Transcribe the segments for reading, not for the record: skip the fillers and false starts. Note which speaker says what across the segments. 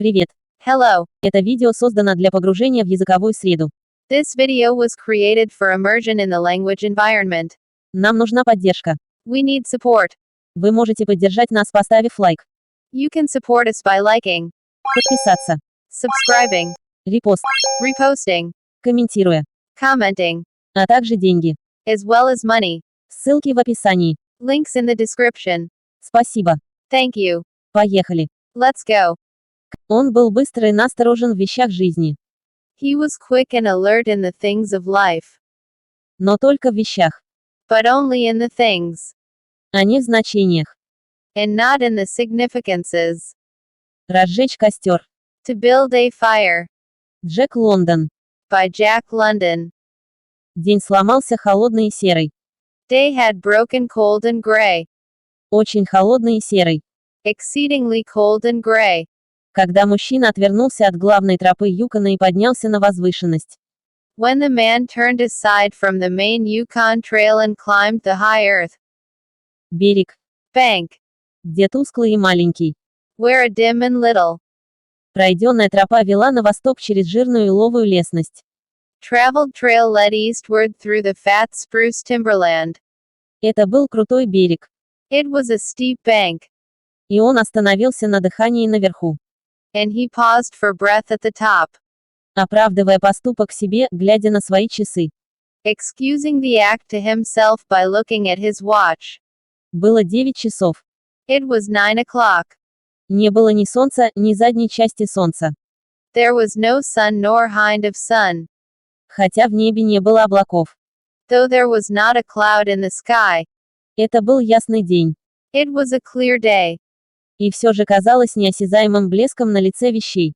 Speaker 1: Привет!
Speaker 2: Hello.
Speaker 1: Это видео создано для погружения в языковую среду.
Speaker 2: This video was created for immersion in the language environment.
Speaker 1: Нам нужна поддержка.
Speaker 2: We need support.
Speaker 1: Вы можете поддержать нас, поставив лайк,
Speaker 2: You can support us by liking,
Speaker 1: подписаться,
Speaker 2: subscribing,
Speaker 1: репост,
Speaker 2: reposting,
Speaker 1: комментируя,
Speaker 2: commenting,
Speaker 1: а также деньги.
Speaker 2: as well as money.
Speaker 1: Ссылки в описании.
Speaker 2: Links in the description.
Speaker 1: Спасибо.
Speaker 2: Thank you.
Speaker 1: Поехали.
Speaker 2: Let's go.
Speaker 1: Он был быстр и насторожен в вещах жизни.
Speaker 2: He was quick and alert in the things of life,
Speaker 1: Но только в вещах,
Speaker 2: but only in the things,
Speaker 1: а не в значениях.
Speaker 2: and not in the significances.
Speaker 1: Разжечь костер.
Speaker 2: To build a fire.
Speaker 1: Джек Лондон.
Speaker 2: By Jack London.
Speaker 1: День сломался холодный и серый.
Speaker 2: Day had broken cold and gray.
Speaker 1: Очень холодный и серый.
Speaker 2: Exceedingly cold and gray.
Speaker 1: Когда мужчина отвернулся от главной тропы Юкона и поднялся на возвышенность.
Speaker 2: When the man turned aside from the main Yukon Trail and climbed the high earth.
Speaker 1: Берег.
Speaker 2: Bank.
Speaker 1: Где тусклый и маленький.
Speaker 2: Where a dim and little.
Speaker 1: Пройденная тропа вела на восток через жирную иловую лесность.
Speaker 2: Traveled trail led eastward through the fat spruce timberland.
Speaker 1: Это был крутой берег.
Speaker 2: It was a steep bank.
Speaker 1: И он остановился на дыхании наверху.
Speaker 2: And he paused for breath at the top.
Speaker 1: Оправдывая поступок себе, глядя на свои часы.
Speaker 2: Excusing the act to himself by looking at his watch.
Speaker 1: Было 9 часов.
Speaker 2: It was 9 o'clock.
Speaker 1: Не было ни солнца, ни задней части солнца.
Speaker 2: There was no sun nor hind of sun.
Speaker 1: Хотя в небе не было облаков.
Speaker 2: Though there was not a cloud in the sky.
Speaker 1: Это был ясный день.
Speaker 2: It was a clear day.
Speaker 1: И все же казалось неосязаемым блеском на лице вещей.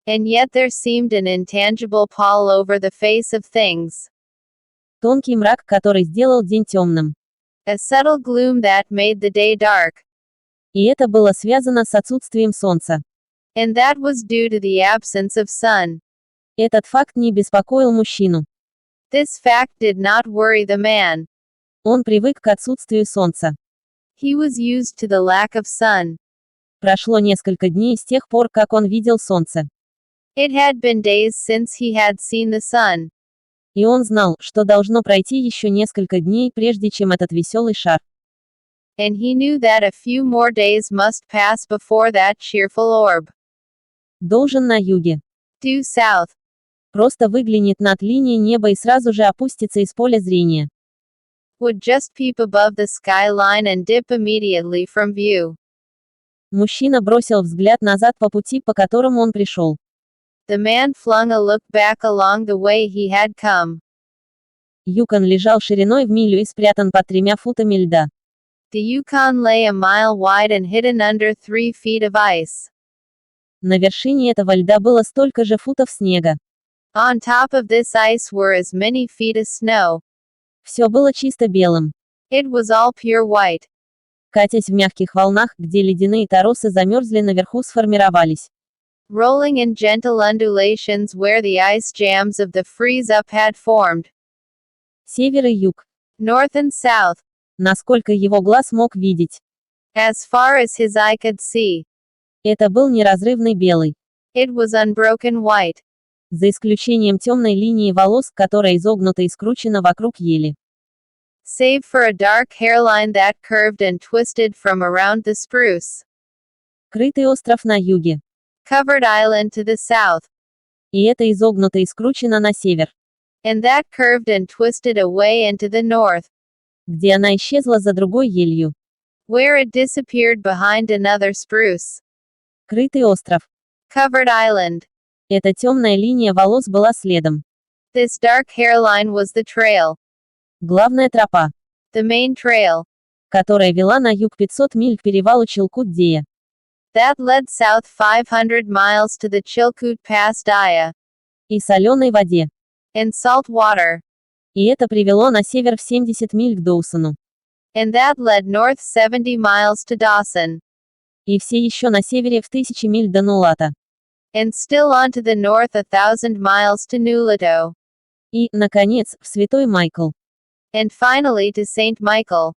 Speaker 2: And yet there seemed an intangible pall over the face of things.
Speaker 1: Тонкий мрак, который сделал день темным.
Speaker 2: A subtle gloom that made the day dark.
Speaker 1: И это было связано с отсутствием солнца.
Speaker 2: And that was due to the absence of sun.
Speaker 1: Этот факт не беспокоил мужчину.
Speaker 2: This fact did not worry the man.
Speaker 1: Он привык к отсутствию солнца.
Speaker 2: He was used to the lack of sun.
Speaker 1: Прошло несколько дней с тех пор, как он видел солнце.
Speaker 2: It had been days since he had seen the sun.
Speaker 1: И он знал, что должно пройти еще несколько дней, прежде чем этот веселый шар
Speaker 2: And he knew that a few more days must pass before that cheerful orb.
Speaker 1: должен на юге.
Speaker 2: Due south.
Speaker 1: Просто выглянет над линией неба и сразу же опустится из поля зрения.
Speaker 2: Would just peep above the skyline and dip immediately from view.
Speaker 1: Мужчина бросил взгляд назад по пути, по которому он пришел.
Speaker 2: The man flung a look back along the way he had come.
Speaker 1: Юкон лежал шириной в милю и спрятан под 3 футами льда.
Speaker 2: The Yukon lay a mile wide and hidden under 3 feet of ice.
Speaker 1: На вершине этого льда было столько же футов снега.
Speaker 2: On top of this ice were as many feet of snow.
Speaker 1: Все было чисто белым.
Speaker 2: It was all pure white.
Speaker 1: Катясь в мягких волнах, где ледяные торосы замерзли наверху, сформировались.
Speaker 2: Rolling in gentle undulations where the ice jams of the freeze-up had formed.
Speaker 1: Север и юг.
Speaker 2: North and south.
Speaker 1: Насколько его глаз мог видеть.
Speaker 2: As far as his eye could see.
Speaker 1: Это был неразрывный белый.
Speaker 2: It was unbroken white.
Speaker 1: За исключением темной линии волос, которая изогнута и скручена вокруг ели.
Speaker 2: Save for a dark hairline that curved and twisted from around the spruce.
Speaker 1: Крытый остров на юге.
Speaker 2: Covered island to the south.
Speaker 1: И это изогнуто и скручено на север.
Speaker 2: And that curved and twisted away into the north.
Speaker 1: Где она исчезла за другой елью.
Speaker 2: Where it disappeared behind another spruce.
Speaker 1: Крытый остров.
Speaker 2: Covered island.
Speaker 1: Эта темная линия волос была следом.
Speaker 2: This dark hairline was the trail.
Speaker 1: Главная тропа,
Speaker 2: The main trail.
Speaker 1: которая вела на юг 500 миль к перевалу Чилкут-Дея.
Speaker 2: That led south 500 miles to the Chilkoot Pass Daya.
Speaker 1: И соленой воде.
Speaker 2: And salt water.
Speaker 1: И это привело на север в 70 миль к Доусону.
Speaker 2: And that led north 70 miles to Dawson.
Speaker 1: И все еще на севере в 1000 миль до Нулата.
Speaker 2: And still on to the north 1000 miles to Nulato.
Speaker 1: И, наконец, в Святой Майкл.
Speaker 2: And finally to St. Michael.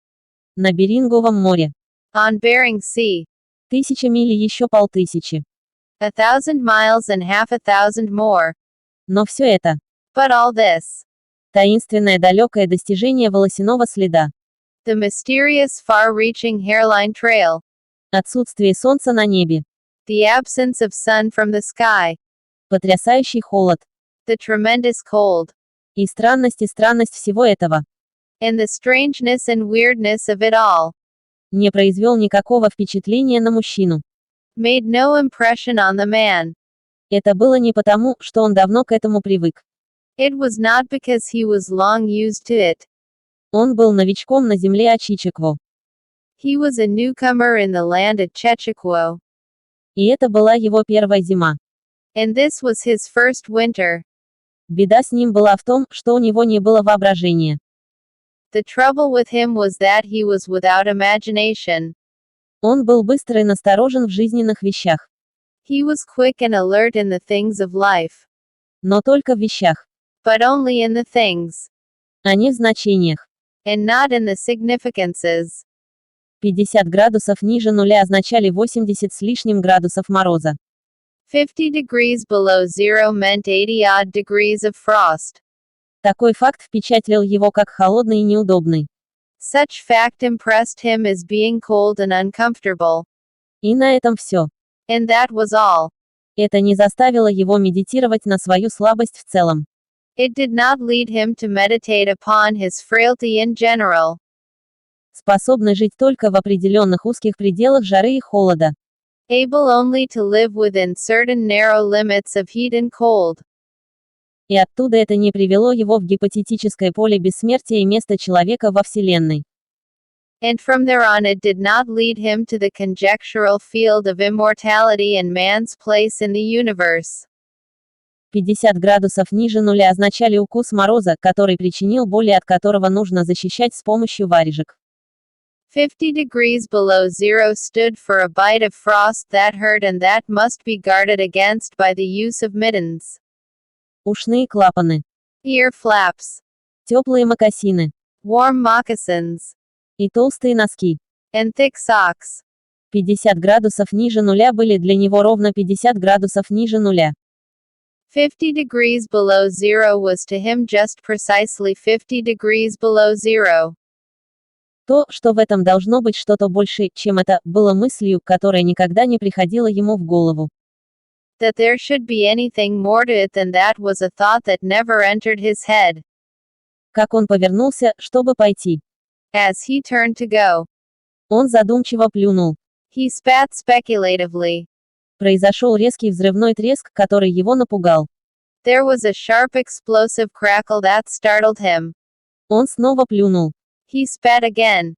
Speaker 1: На Беринговом море.
Speaker 2: On Bering Sea.
Speaker 1: 1000 миль и еще 1500.
Speaker 2: 1,000 miles and half 1,000 more.
Speaker 1: Но все это
Speaker 2: But all this,
Speaker 1: таинственное далекое достижение волосяного следа,
Speaker 2: the mysterious far-reaching hairline trail,
Speaker 1: отсутствие солнца на небе,
Speaker 2: the absence of sun from the sky,
Speaker 1: потрясающий холод,
Speaker 2: the tremendous cold,
Speaker 1: и странность всего этого
Speaker 2: and the strangeness and weirdness of it all,
Speaker 1: не произвел никакого впечатления на мужчину.
Speaker 2: made no impression on the man.
Speaker 1: Это было не потому, что он давно к этому привык.
Speaker 2: It was not because he was long used to it.
Speaker 1: Он был новичком на земле Ачичекво.
Speaker 2: He was a newcomer in the land of Chechikwou.
Speaker 1: И это была его первая зима.
Speaker 2: And this was his first winter.
Speaker 1: Беда с ним была в том, что у него не было воображения.
Speaker 2: The trouble with him was that he was without imagination.
Speaker 1: Он был быстр и насторожен в жизненных вещах.
Speaker 2: He was quick and alert in the things of life.
Speaker 1: Но только в вещах,
Speaker 2: But only in the things,
Speaker 1: а не в значениях.
Speaker 2: and not in the significances.
Speaker 1: 50 градусов ниже нуля означали 80 с лишним градусов мороза.
Speaker 2: 50 degrees below zero meant 80-odd degrees of frost.
Speaker 1: Такой факт впечатлил его как холодный и неудобный.
Speaker 2: Such fact impressed him as being cold and uncomfortable.
Speaker 1: И на этом все.
Speaker 2: And that was all.
Speaker 1: Это не заставило его медитировать на свою слабость в целом.
Speaker 2: It did not lead him to meditate upon his frailty in general.
Speaker 1: Способный жить только в определенных узких пределах жары и холода.
Speaker 2: Able only to live within certain narrow limits of heat and cold.
Speaker 1: И оттуда это не привело его в гипотетическое поле бессмертия и место человека во Вселенной.
Speaker 2: And from there on it did not lead him to the conjectural field of immortality and man's place in the universe.
Speaker 1: 50 градусов ниже нуля означали укус мороза, который причинил боль и от которого нужно защищать с помощью варежек.
Speaker 2: 50 degrees below zero stood for a bite of frost that hurt and that must be guarded against by the use of mittens.
Speaker 1: Ушные клапаны,
Speaker 2: Ear flaps,
Speaker 1: теплые мокасины
Speaker 2: warm moccasins,
Speaker 1: и толстые носки.
Speaker 2: and thick socks.
Speaker 1: 50 градусов ниже нуля были для него ровно 50 градусов ниже нуля.
Speaker 2: 50 degrees below zero was to him just precisely 50 degrees below zero.
Speaker 1: То, что в этом должно быть что-то большее, чем это, было мыслью, которая никогда не приходила ему в голову.
Speaker 2: That there should be anything more to it than that was a thought that never entered his head.
Speaker 1: Как он повернулся, чтобы пойти.
Speaker 2: As he turned to go,
Speaker 1: Он задумчиво плюнул.
Speaker 2: he spat speculatively.
Speaker 1: Произошел резкий взрывной треск, который его напугал.
Speaker 2: There was a sharp explosive crackle that startled him.
Speaker 1: Он снова плюнул.
Speaker 2: He spat again.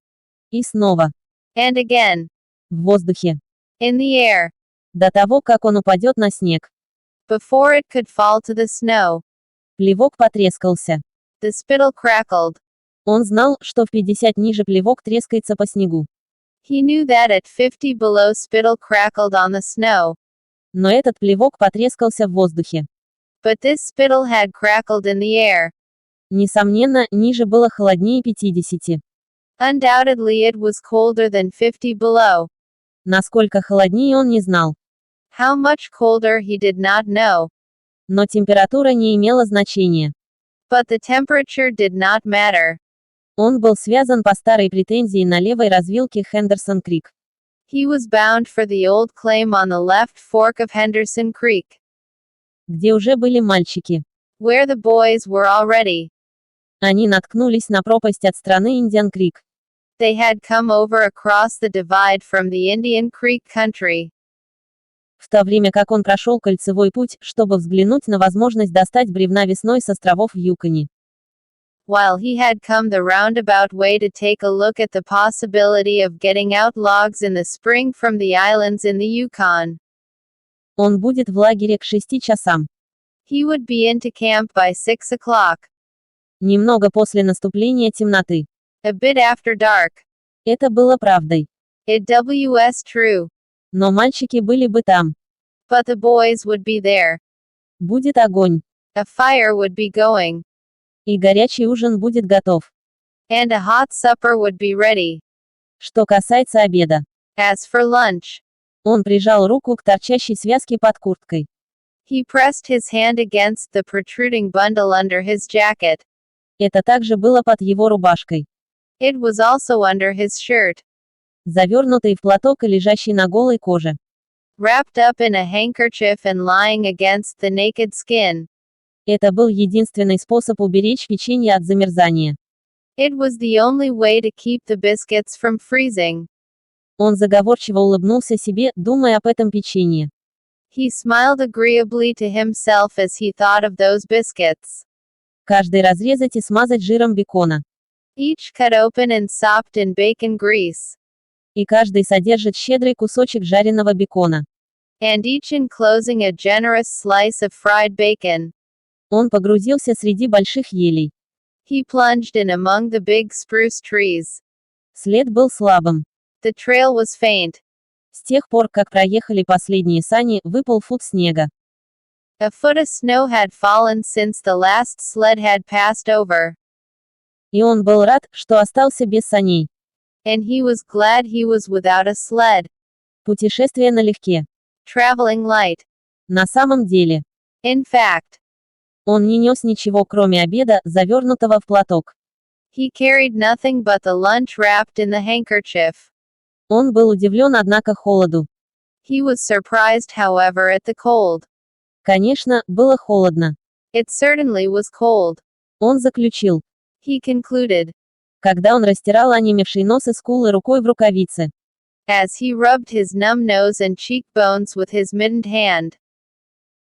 Speaker 1: И снова.
Speaker 2: And again.
Speaker 1: В воздухе.
Speaker 2: In the air.
Speaker 1: До того, как он упадет на снег.
Speaker 2: Before it could fall to the snow.
Speaker 1: Плевок потрескался.
Speaker 2: The spittle crackled.
Speaker 1: Он знал, что в 50 ниже плевок трескается по снегу.
Speaker 2: He knew that at 50 below spittle crackled on the snow.
Speaker 1: Но этот плевок потрескался в воздухе.
Speaker 2: But this spittle had crackled in the air.
Speaker 1: Несомненно, ниже было холоднее 50.
Speaker 2: Undoubtedly it was colder than 50 below.
Speaker 1: Насколько холоднее он не знал.
Speaker 2: How much colder he did not know.
Speaker 1: Но температура не имела значения.
Speaker 2: But the temperature did not matter.
Speaker 1: Он был связан по старой претензии на левой развилке Хендерсон-Крик.
Speaker 2: He was bound for the old claim on the left fork of Henderson Creek,
Speaker 1: Где уже были мальчики.
Speaker 2: where the boys were already.
Speaker 1: Они наткнулись на пропасть от страны Индиан-Крик.
Speaker 2: They had come over across the divide from the Indian Creek country.
Speaker 1: В то время как он прошел кольцевой путь, чтобы взглянуть на возможность достать бревна весной с островов в Юконе.
Speaker 2: While he had come the roundabout way to take a look at the possibility of getting out logs in the spring from the islands in the Yukon.
Speaker 1: Он будет в лагере к 6 часам.
Speaker 2: He would be into camp by 6 o'clock.
Speaker 1: Немного после наступления темноты.
Speaker 2: A bit after dark.
Speaker 1: Это было правдой.
Speaker 2: It was true.
Speaker 1: Но мальчики были бы там.
Speaker 2: But the boys would be there.
Speaker 1: Будет огонь.
Speaker 2: A fire would be going.
Speaker 1: И горячий ужин будет готов.
Speaker 2: And a hot supper would be ready.
Speaker 1: Что касается обеда.
Speaker 2: As for lunch,
Speaker 1: Он прижал руку к торчащей связке под курткой.
Speaker 2: He pressed his hand against the protruding bundle under his jacket.
Speaker 1: Это также было под его рубашкой.
Speaker 2: It was also under his shirt.
Speaker 1: Завернутый в платок и лежащий на голой коже.
Speaker 2: Wrapped up in a handkerchief and lying against the naked skin.
Speaker 1: Это был единственный способ уберечь печенье от замерзания.
Speaker 2: It was the only way to keep the biscuits from freezing.
Speaker 1: Он заговорчиво улыбнулся себе, думая об этом печенье.
Speaker 2: He smiled agreeably to himself as he thought of those biscuits.
Speaker 1: Каждый разрезать и смазать жиром бекона.
Speaker 2: Each cut open and sopped in bacon grease.
Speaker 1: И каждый содержит щедрый кусочек жареного бекона.
Speaker 2: And each enclosing a generous slice of fried bacon.
Speaker 1: Он погрузился среди больших елей.
Speaker 2: He plunged in among the big spruce trees.
Speaker 1: След был слабым.
Speaker 2: The trail was faint.
Speaker 1: С тех пор, как проехали последние сани, выпал фут снега.
Speaker 2: A foot of snow had fallen since the last sled had passed over.
Speaker 1: И он был рад, что остался без саней.
Speaker 2: And he was glad he was without a sled.
Speaker 1: Путешествие налегке.
Speaker 2: Traveling light.
Speaker 1: На самом деле.
Speaker 2: In fact,
Speaker 1: Он не нес ничего, кроме обеда, завернутого в платок.
Speaker 2: he carried nothing but the lunch wrapped in the handkerchief.
Speaker 1: Он был удивлен, однако, холоду.
Speaker 2: He was surprised, however, at the cold.
Speaker 1: Конечно, было холодно.
Speaker 2: It certainly was cold.
Speaker 1: Он заключил.
Speaker 2: He concluded,
Speaker 1: Когда он растирал онемевший нос и скулы рукой в рукавице.
Speaker 2: as he rubbed his numb nose and cheekbones with his mittened hand.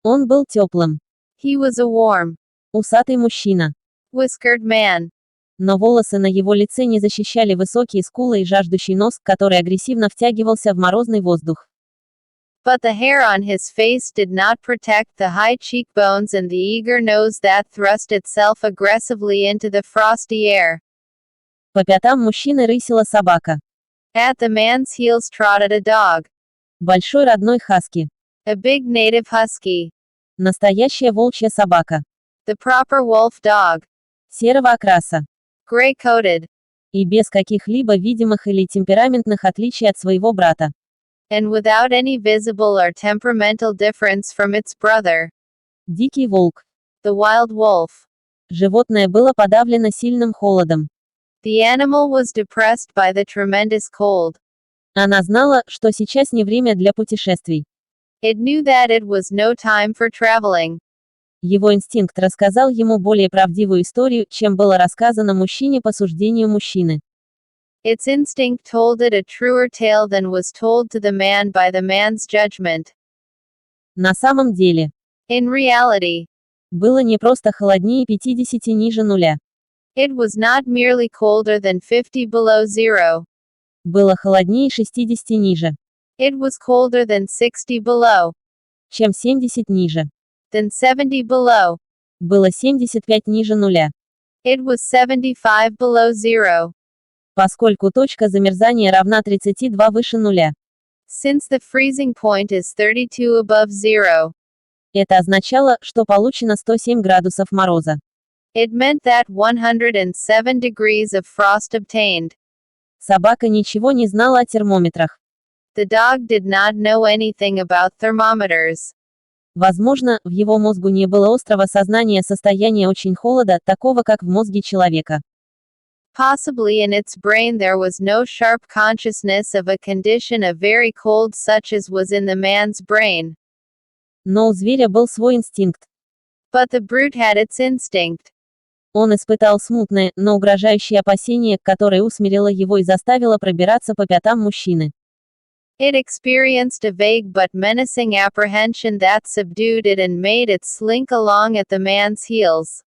Speaker 1: Он был теплым.
Speaker 2: He was a warm,
Speaker 1: Усатый мужчина.
Speaker 2: whiskered man.
Speaker 1: Но волосы на его лице не защищали высокие скулы и жаждущий нос, который агрессивно втягивался в морозный воздух.
Speaker 2: But the hair on his face did not protect the high cheekbones and the eager nose that thrust itself aggressively into the frosty air.
Speaker 1: По пятам мужчины рысила собака.
Speaker 2: At the man's heels trotted a dog.
Speaker 1: Большой родной хаски.
Speaker 2: A big native husky.
Speaker 1: Настоящая волчья собака.
Speaker 2: The proper wolf dog.
Speaker 1: Серого окраса.
Speaker 2: Gray-coated.
Speaker 1: И без каких-либо видимых или темпераментных отличий от своего брата.
Speaker 2: And without any visible or temperamental difference from its brother.
Speaker 1: Дикий волк.
Speaker 2: The wild wolf.
Speaker 1: Животное было подавлено сильным холодом.
Speaker 2: The animal was depressed by the tremendous cold.
Speaker 1: Она знала, что сейчас не время для путешествий.
Speaker 2: It knew that it was no time for traveling.
Speaker 1: Его инстинкт рассказал ему более правдивую историю, чем было рассказано мужчине по суждению мужчины.
Speaker 2: Its instinct told it a truer tale than was told to the man by the man's judgment.
Speaker 1: На самом деле.
Speaker 2: In reality,
Speaker 1: Было не просто холоднее 50 ниже нуля.
Speaker 2: it was not merely colder than 50 below zero.
Speaker 1: Было холоднее 60 ниже.
Speaker 2: It was colder than 60 below.
Speaker 1: Чем 70 ниже.
Speaker 2: Than 70 below.
Speaker 1: Было 75 ниже нуля.
Speaker 2: It was 75 below zero.
Speaker 1: Поскольку точка замерзания равна 32 выше нуля.
Speaker 2: Since the freezing point is 32 above zero.
Speaker 1: Это означало, что получено 107 градусов мороза.
Speaker 2: It meant that 107 degrees of frost obtained.
Speaker 1: Собака ничего не знала о термометрах.
Speaker 2: The dog did not know anything about thermometers.
Speaker 1: Возможно, в его мозгу не было острого сознания состояния очень холода, такого как в мозге человека.
Speaker 2: Possibly in its brain there was no sharp consciousness of a condition of very cold such as was in the man's brain.
Speaker 1: Но у зверя был свой инстинкт.
Speaker 2: But the brute had its instinct.
Speaker 1: Он испытал смутное, но угрожающее опасение, которое усмирило его и заставило пробираться по пятам мужчины.
Speaker 2: It experienced a vague but menacing apprehension that subdued it and made it slink along at the man's heels.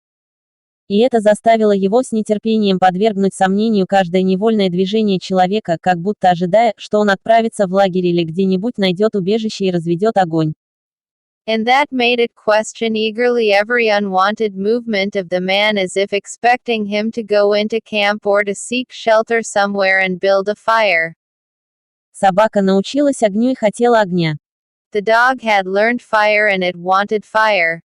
Speaker 1: И это заставило его с нетерпением подвергнуть сомнению каждое невольное движение человека, как будто ожидая, что он отправится в лагерь или где-нибудь найдет убежище и разведет огонь.
Speaker 2: And that made it question eagerly every unwanted movement of the man as if expecting him to go into camp or to seek shelter somewhere and build a fire.
Speaker 1: Собака научилась огню и хотела огня.
Speaker 2: The dog had learned fire and it wanted fire.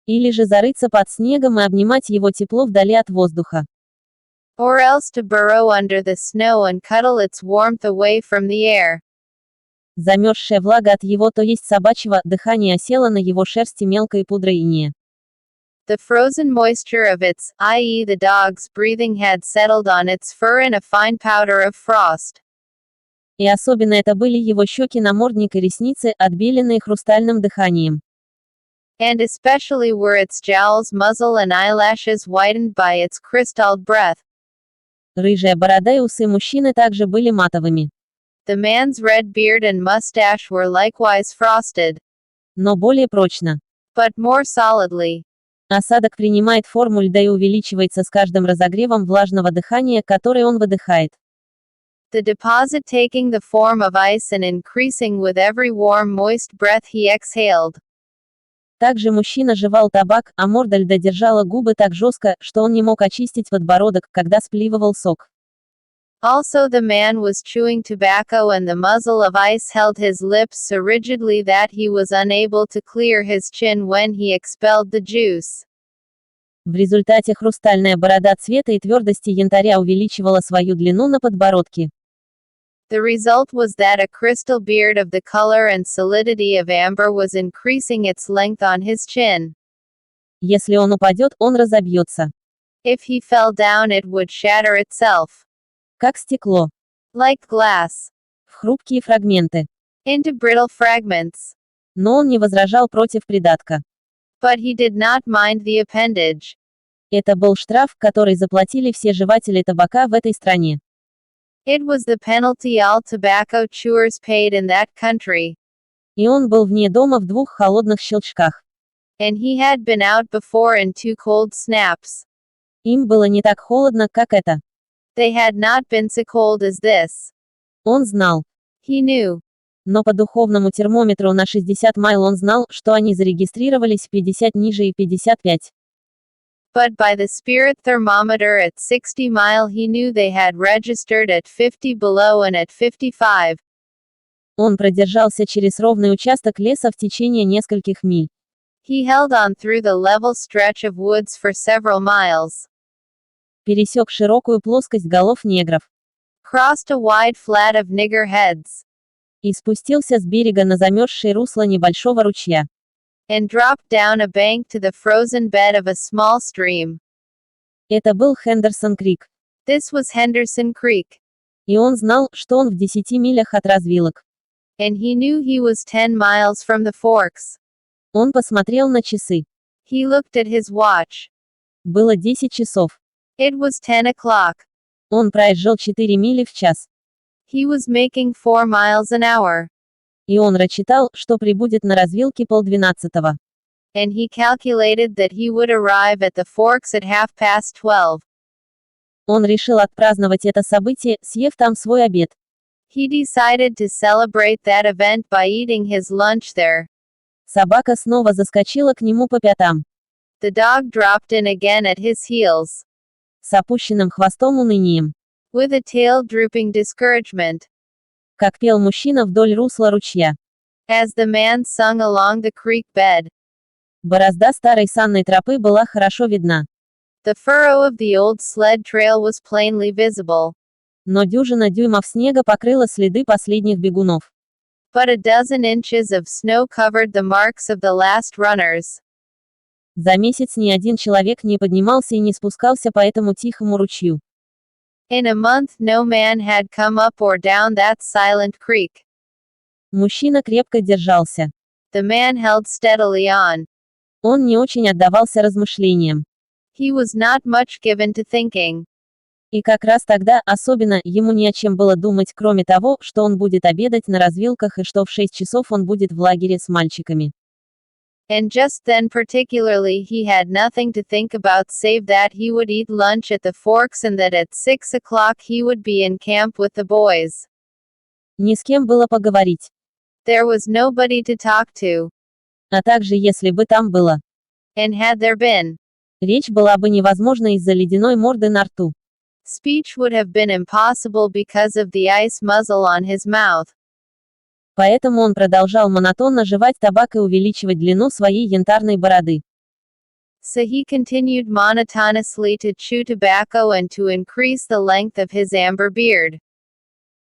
Speaker 1: Или же зарыться под снегом и обнимать его тепло вдали от воздуха.
Speaker 2: Or else to burrow under the snow and cuddle its warmth away from the air.
Speaker 1: Замерзшая влага от его, то есть собачьего, дыхания осела на его шерсти мелкой пудрой инея.
Speaker 2: The frozen moisture of its, i.e. the dog's breathing had settled on its fur in a fine powder of frost.
Speaker 1: И особенно это были его щеки, намордник и ресницы, отбеленные хрустальным дыханием.
Speaker 2: And especially were its jowls, muzzle and eyelashes whitened by its crystalled breath.
Speaker 1: Рыжая борода и усы мужчины также были матовыми.
Speaker 2: The man's red beard and mustache were likewise frosted.
Speaker 1: Но более прочно.
Speaker 2: But more solidly.
Speaker 1: Осадок принимает форму льда и увеличивается с каждым разогревом влажного дыхания, который он выдыхает.
Speaker 2: The deposit taking the form of ice and increasing with every warm moist breath he exhaled.
Speaker 1: Также мужчина жевал табак, а морда льда держала губы так жестко, что он не мог очистить подбородок, когда сплевывал сок.
Speaker 2: Also the man was chewing tobacco and the muzzle of ice held his lips so rigidly that he was unable to clear his chin when he expelled the juice.
Speaker 1: В результате хрустальная борода цвета и твердости янтаря увеличивала свою длину на подбородке.
Speaker 2: The result was that a crystal beard of the color and solidity of amber was increasing its length on his chin.
Speaker 1: Если он упадет, он разобьется.
Speaker 2: If he fell down it would shatter itself.
Speaker 1: Как стекло.
Speaker 2: Like glass.
Speaker 1: В хрупкие фрагменты.
Speaker 2: Into brittle fragments.
Speaker 1: Но он не возражал против придатка.
Speaker 2: But he did not mind the appendage.
Speaker 1: Это был штраф, который заплатили все жеватели табака в этой стране.
Speaker 2: It was the penalty all tobacco chewers paid in that country.
Speaker 1: И он был вне дома в 2 холодных щелчках.
Speaker 2: And he had been out before in 2 cold snaps.
Speaker 1: Им было не так холодно, как это.
Speaker 2: They had not been so cold as this.
Speaker 1: Он знал.
Speaker 2: He knew.
Speaker 1: Но по духовному термометру на 60 майл он знал, что они зарегистрировались 50 ниже и 55.
Speaker 2: But by the spirit thermometer at 60 mile he knew they had registered at 50 below and at 55.
Speaker 1: Он продержался через ровный участок леса в течение нескольких миль.
Speaker 2: He held on through the level stretch of woods for several miles.
Speaker 1: Пересек широкую плоскость голов негров.
Speaker 2: Crossed a wide flat of nigger heads.
Speaker 1: И спустился с берега на замерзшее русло небольшого ручья.
Speaker 2: And dropped down a bank to the frozen bed of a small stream.
Speaker 1: Это был Хендерсон-Крик.
Speaker 2: This was Henderson Creek.
Speaker 1: И он знал, что он в 10 милях от развилок.
Speaker 2: And he knew he was 10 miles from the forks.
Speaker 1: Он посмотрел на часы.
Speaker 2: He looked at his watch.
Speaker 1: Было 10 часов.
Speaker 2: It was 10 o'clock.
Speaker 1: Он проезжал 4 мили в час.
Speaker 2: He was making 4 miles an hour.
Speaker 1: И он рассчитал, что прибудет на развилке 11:30.
Speaker 2: And he calculated that he would arrive at the forks at 12:30.
Speaker 1: Он решил отпраздновать это событие, съев там свой обед.
Speaker 2: He decided to celebrate that event by eating his lunch there.
Speaker 1: Собака снова заскочила к нему по пятам.
Speaker 2: The dog dropped in again at his heels.
Speaker 1: С опущенным хвостом унынием.
Speaker 2: With a tail drooping discouragement.
Speaker 1: Как пел мужчина вдоль русла ручья.
Speaker 2: As the man sung along the creek bed.
Speaker 1: Борозда старой санной тропы была хорошо видна.
Speaker 2: The furrow of the old sled trail was plainly visible.
Speaker 1: Но дюжина дюймов снега покрыла следы последних бегунов.
Speaker 2: But a dozen inches of snow covered the marks of the last runners.
Speaker 1: За месяц ни один человек не поднимался и не спускался по этому тихому ручью.
Speaker 2: In a month no man had come up or down that silent creek.
Speaker 1: Мужчина крепко держался.
Speaker 2: The man held steadily on.
Speaker 1: Он не очень отдавался размышлениям.
Speaker 2: He was not much given to thinking.
Speaker 1: И как раз тогда, особенно, ему не о чем было думать, кроме того, что он будет обедать на развилках и что в 6 часов он будет в лагере с мальчиками.
Speaker 2: And just then particularly he had nothing to think about save that he would eat lunch at the forks and that at 6 o'clock he would be in camp with the boys.
Speaker 1: Ни с кем было поговорить.
Speaker 2: There was nobody to talk to.
Speaker 1: А также если бы там было.
Speaker 2: And had there been.
Speaker 1: Речь была бы невозможна из-за ледяной морды на рту.
Speaker 2: Speech would have been impossible because of the ice muzzle on his mouth.
Speaker 1: Поэтому он продолжал монотонно жевать табак и увеличивать длину своей янтарной бороды.
Speaker 2: So he continued monotonously to chew tobacco and to increase the length of his amber beard.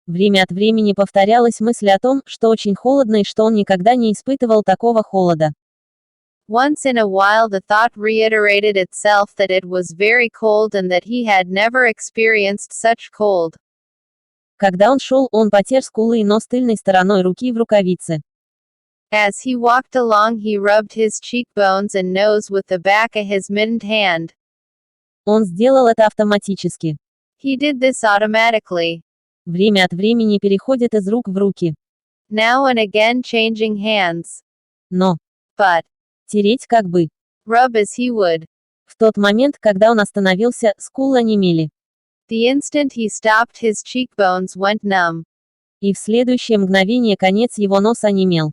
Speaker 1: Время от времени повторялась мысль о том, что очень холодно и что он никогда не испытывал такого холода.
Speaker 2: Once in a while the thought reiterated itself that it was very cold and that he had never experienced such cold.
Speaker 1: Когда он шел, он потер скулы и нос тыльной стороной руки в рукавице.
Speaker 2: As he walked along he rubbed his cheekbones and nose with the back of his mittened hand.
Speaker 1: Он сделал это автоматически.
Speaker 2: He did this automatically.
Speaker 1: Время от времени переходит из рук в руки.
Speaker 2: Now and again changing hands.
Speaker 1: Но
Speaker 2: But
Speaker 1: тереть как бы.
Speaker 2: rub as he would.
Speaker 1: В тот момент, когда он остановился, скулы онемели.
Speaker 2: The instant he stopped his cheekbones went numb.
Speaker 1: И в следующее мгновение конец его носа онемел.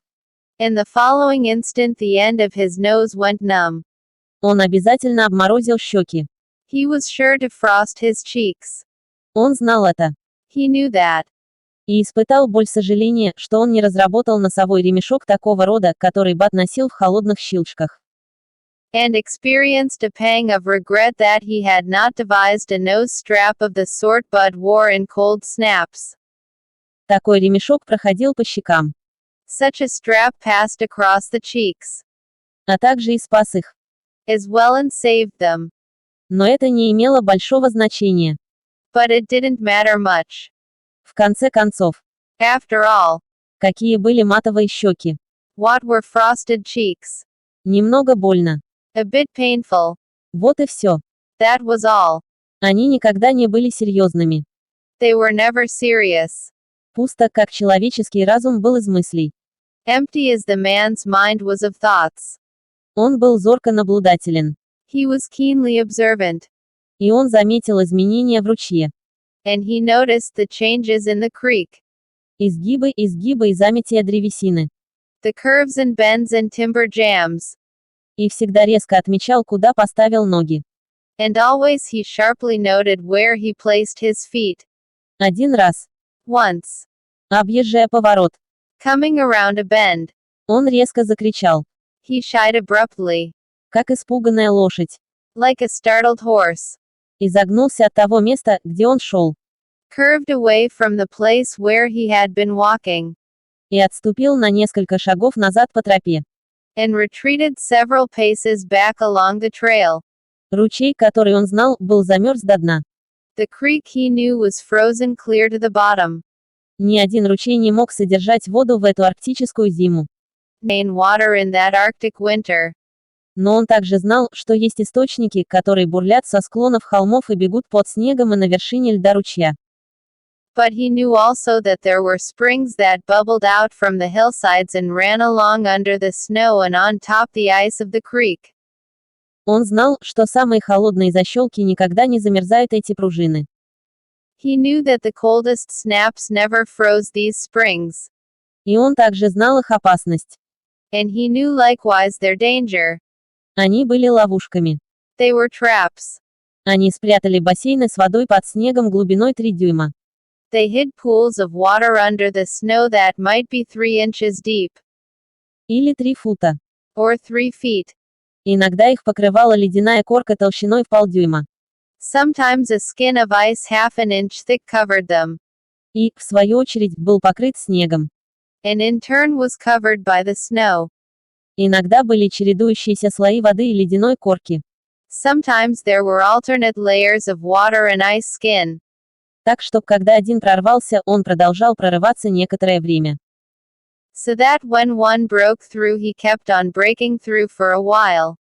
Speaker 2: In the following instant the end of his nose went numb.
Speaker 1: Он обязательно обморозил щеки.
Speaker 2: He was sure to frost his cheeks.
Speaker 1: Он знал это.
Speaker 2: He knew that.
Speaker 1: И испытал боль сожаления, что он не разработал носовой ремешок такого рода, который Бат носил в холодных щелчках.
Speaker 2: And experienced a pang of regret that he had not devised a nose strap of the sort Bud wore in cold snaps.
Speaker 1: Такой ремешок проходил по щекам.
Speaker 2: Such a strap passed across the cheeks.
Speaker 1: А также и спас их.
Speaker 2: As well and saved them.
Speaker 1: Но это не имело большого значения.
Speaker 2: But it didn't matter much.
Speaker 1: В конце концов,
Speaker 2: After all,
Speaker 1: какие были матовые щеки.
Speaker 2: what were frosted cheeks?
Speaker 1: Немного больно.
Speaker 2: A bit painful.
Speaker 1: Вот и все.
Speaker 2: That was all.
Speaker 1: Они никогда не были серьезными.
Speaker 2: They were never serious.
Speaker 1: Пусто, как человеческий разум был из мыслей.
Speaker 2: Empty as the man's mind was of thoughts.
Speaker 1: Он был зорко наблюдателен.
Speaker 2: He was keenly observant.
Speaker 1: И он заметил изменения в ручье.
Speaker 2: And he noticed the changes in the creek.
Speaker 1: Изгибы и заметия древесины.
Speaker 2: The curves and bends and timber jams.
Speaker 1: И всегда резко отмечал, куда поставил ноги.
Speaker 2: And always he sharply noted where he placed his feet.
Speaker 1: Один раз,
Speaker 2: Once,
Speaker 1: объезжая поворот,
Speaker 2: coming around a bend,
Speaker 1: он резко закричал,
Speaker 2: he shied abruptly,
Speaker 1: как испуганная лошадь,
Speaker 2: like a startled horse,
Speaker 1: и загнулся от того места, где он шел,
Speaker 2: curved away from the place where he had been walking,
Speaker 1: и отступил на несколько шагов назад по тропе.
Speaker 2: and retreated several paces back along the trail.
Speaker 1: Ручей, который он знал, был замерз до дна.
Speaker 2: The creek he knew was frozen clear to the bottom.
Speaker 1: Ни один ручей не мог содержать воду в эту арктическую зиму.
Speaker 2: Main water in that Arctic winter.
Speaker 1: Но он также знал, что есть источники, которые бурлят со склонов холмов и бегут под снегом и на вершине льда ручья.
Speaker 2: But he knew also that there were springs that bubbled out from the hillsides and ran along under the snow and on top the ice of the creek.
Speaker 1: Он знал, что самые холодные защелки никогда не замерзают эти пружины.
Speaker 2: He knew that the coldest snaps never froze these springs.
Speaker 1: И он также знал их опасность.
Speaker 2: And he knew likewise their danger.
Speaker 1: Они были ловушками.
Speaker 2: They were traps.
Speaker 1: Они спрятали бассейны с водой под снегом глубиной 3 дюйма.
Speaker 2: They hid pools of water under the snow that might be 3 inches deep.
Speaker 1: Или 3 фута.
Speaker 2: Or 3 feet.
Speaker 1: Иногда их покрывала ледяная корка толщиной в полдюйма.
Speaker 2: Sometimes a skin of ice half an inch thick covered them.
Speaker 1: И, в свою очередь, был покрыт снегом.
Speaker 2: And in turn was covered by the snow.
Speaker 1: Иногда были чередующиеся слои воды и ледяной корки.
Speaker 2: Sometimes there were alternate layers of water and ice skin.
Speaker 1: Так что, когда один прорвался, он продолжал прорываться некоторое время.
Speaker 2: So that when one broke through he kept on breaking through for a while.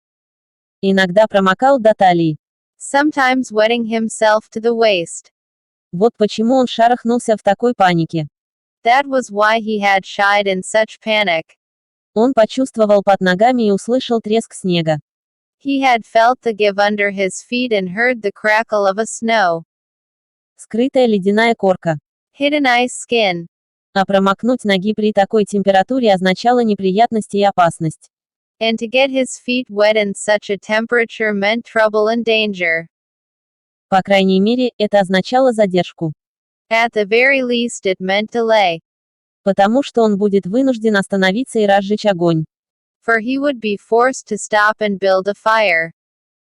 Speaker 1: Иногда промокал до талии.
Speaker 2: Sometimes wetting himself to the waist.
Speaker 1: Вот почему он шарахнулся в такой панике.
Speaker 2: That was why he had shied in such panic.
Speaker 1: Он почувствовал под ногами и услышал треск снега.
Speaker 2: He had felt the give under his feet and heard the crackle of a snow.
Speaker 1: Скрытая ледяная корка.
Speaker 2: Hidden ice skin.
Speaker 1: А промокнуть ноги при такой температуре означало неприятность и опасность.
Speaker 2: And to get his feet wet in such a temperature meant trouble and danger.
Speaker 1: По крайней мере, это означало задержку.
Speaker 2: At the very least it meant delay.
Speaker 1: Потому что он будет вынужден остановиться и разжечь огонь.
Speaker 2: For he would be forced to stop and build a fire.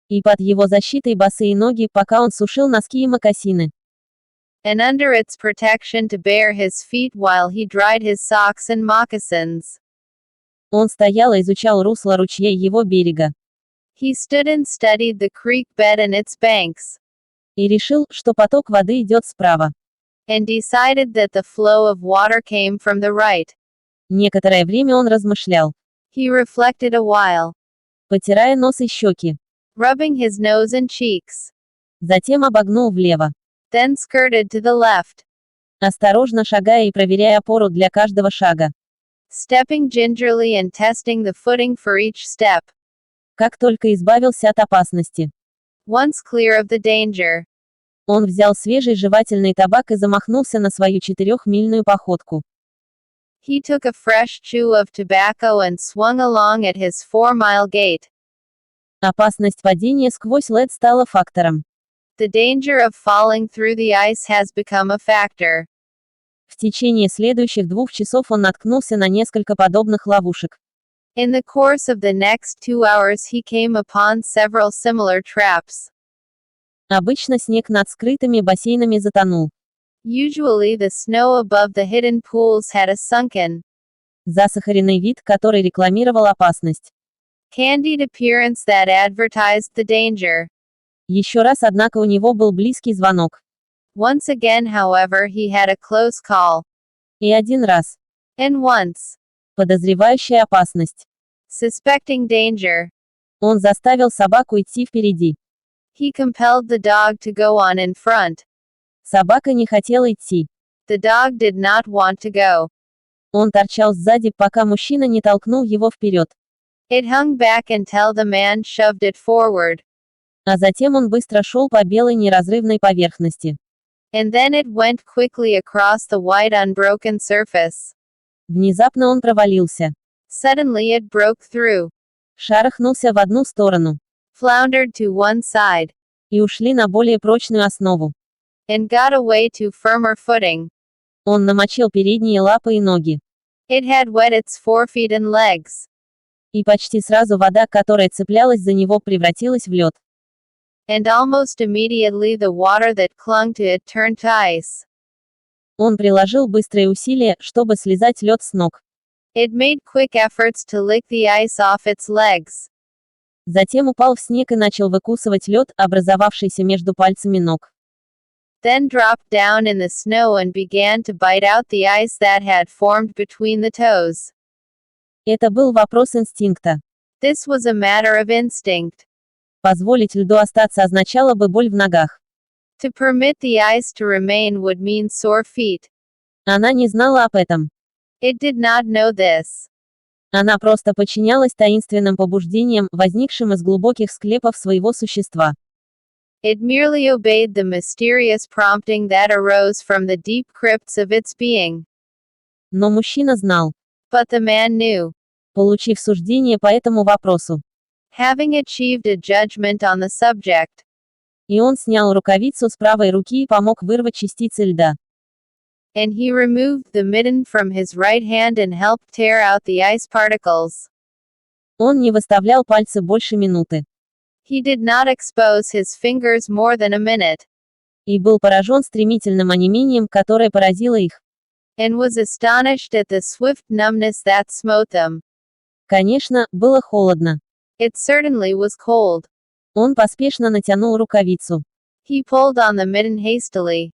Speaker 1: И под его защитой босые ноги, пока он сушил носки и мокасины.
Speaker 2: and under its protection to bare his feet while he dried his socks and moccasins.
Speaker 1: Он стоял и изучал русло ручья и его берега.
Speaker 2: He stood and studied the creek bed and its banks,
Speaker 1: И решил, что поток воды идет справа.
Speaker 2: and decided that the flow of water came from the right.
Speaker 1: Некоторое время он размышлял,
Speaker 2: He reflected a while,
Speaker 1: потирая нос и щеки.
Speaker 2: rubbing his nose and cheeks,
Speaker 1: Затем обогнул влево.
Speaker 2: then skirted to the left,
Speaker 1: Осторожно шагая и проверяя опору для каждого шага.
Speaker 2: stepping gingerly and testing the footing for each step.
Speaker 1: Как только избавился от опасности,
Speaker 2: Once clear of the danger,
Speaker 1: он взял свежий жевательный табак и замахнулся на свою 4-мильную походку.
Speaker 2: he took a fresh chew of tobacco and swung along at his 4-mile gait.
Speaker 1: Опасность падения сквозь лед стала фактором.
Speaker 2: The danger of falling through the ice has become a factor.
Speaker 1: В течение следующих 2 часов он наткнулся на несколько подобных ловушек.
Speaker 2: In the course of the next 2 hours he came upon several similar traps.
Speaker 1: Обычно снег над скрытыми бассейнами затонул.
Speaker 2: Usually the snow above the hidden pools had a sunken,
Speaker 1: Засахаренный вид, который рекламировал опасность.
Speaker 2: candied appearance that advertised the danger.
Speaker 1: Еще раз, однако, у него был близкий звонок.
Speaker 2: Once again, however, he had a close call.
Speaker 1: И один раз.
Speaker 2: And once,
Speaker 1: Подозревающая опасность.
Speaker 2: suspecting danger,
Speaker 1: Он заставил собаку идти впереди.
Speaker 2: he compelled the dog to go on in front.
Speaker 1: Собака не хотела идти.
Speaker 2: The dog did not want to go.
Speaker 1: Он торчал сзади, пока мужчина не толкнул его вперед.
Speaker 2: It hung back until the man shoved it forward.
Speaker 1: А затем он быстро шел по белой неразрывной поверхности.
Speaker 2: And then it went quickly across the white unbroken surface.
Speaker 1: Внезапно он провалился.
Speaker 2: Suddenly it broke through,
Speaker 1: Шарахнулся в одну сторону.
Speaker 2: floundered to one side,
Speaker 1: И ушли на более прочную основу.
Speaker 2: and got away to firmer footing.
Speaker 1: Он намочил передние лапы и ноги.
Speaker 2: It had wet its forefeet and legs.
Speaker 1: И почти сразу вода, которая цеплялась за него, превратилась в лед.
Speaker 2: And almost immediately the water that clung to it turned to ice.
Speaker 1: Он приложил быстрые усилия, чтобы слезать лед с ног.
Speaker 2: It made quick efforts to lick the ice off its legs.
Speaker 1: Затем упал в снег и начал выкусывать лед, образовавшийся между пальцами ног.
Speaker 2: Then dropped down in the snow and began to bite out the ice that had formed between the toes.
Speaker 1: Это был вопрос инстинкта.
Speaker 2: This was a matter of instinct.
Speaker 1: Позволить льду остаться означало бы боль в ногах.
Speaker 2: To permit the ice to remain would mean sore feet.
Speaker 1: Она не знала об этом.
Speaker 2: It did not know this.
Speaker 1: Она просто подчинялась таинственным побуждениям, возникшим из глубоких склепов своего существа.
Speaker 2: It merely obeyed the mysterious prompting that arose from the deep crypts of its being.
Speaker 1: Но мужчина знал.
Speaker 2: But the man knew.
Speaker 1: Получив суждение по этому вопросу.
Speaker 2: Having achieved a judgment on the subject,
Speaker 1: И он снял рукавицу с правой руки и помог вырвать частицы льда.
Speaker 2: and he removed the mitten from his right hand and helped tear out the ice particles.
Speaker 1: Он не выставлял пальцы больше минуты.
Speaker 2: He did not expose his fingers more than a minute,
Speaker 1: И был поражен стремительным онемением, которое поразило их.
Speaker 2: and was astonished at the swift numbness that smote them.
Speaker 1: Конечно, было холодно.
Speaker 2: It certainly was cold.
Speaker 1: Он поспешно натянул рукавицу.
Speaker 2: He pulled on the mitten hastily,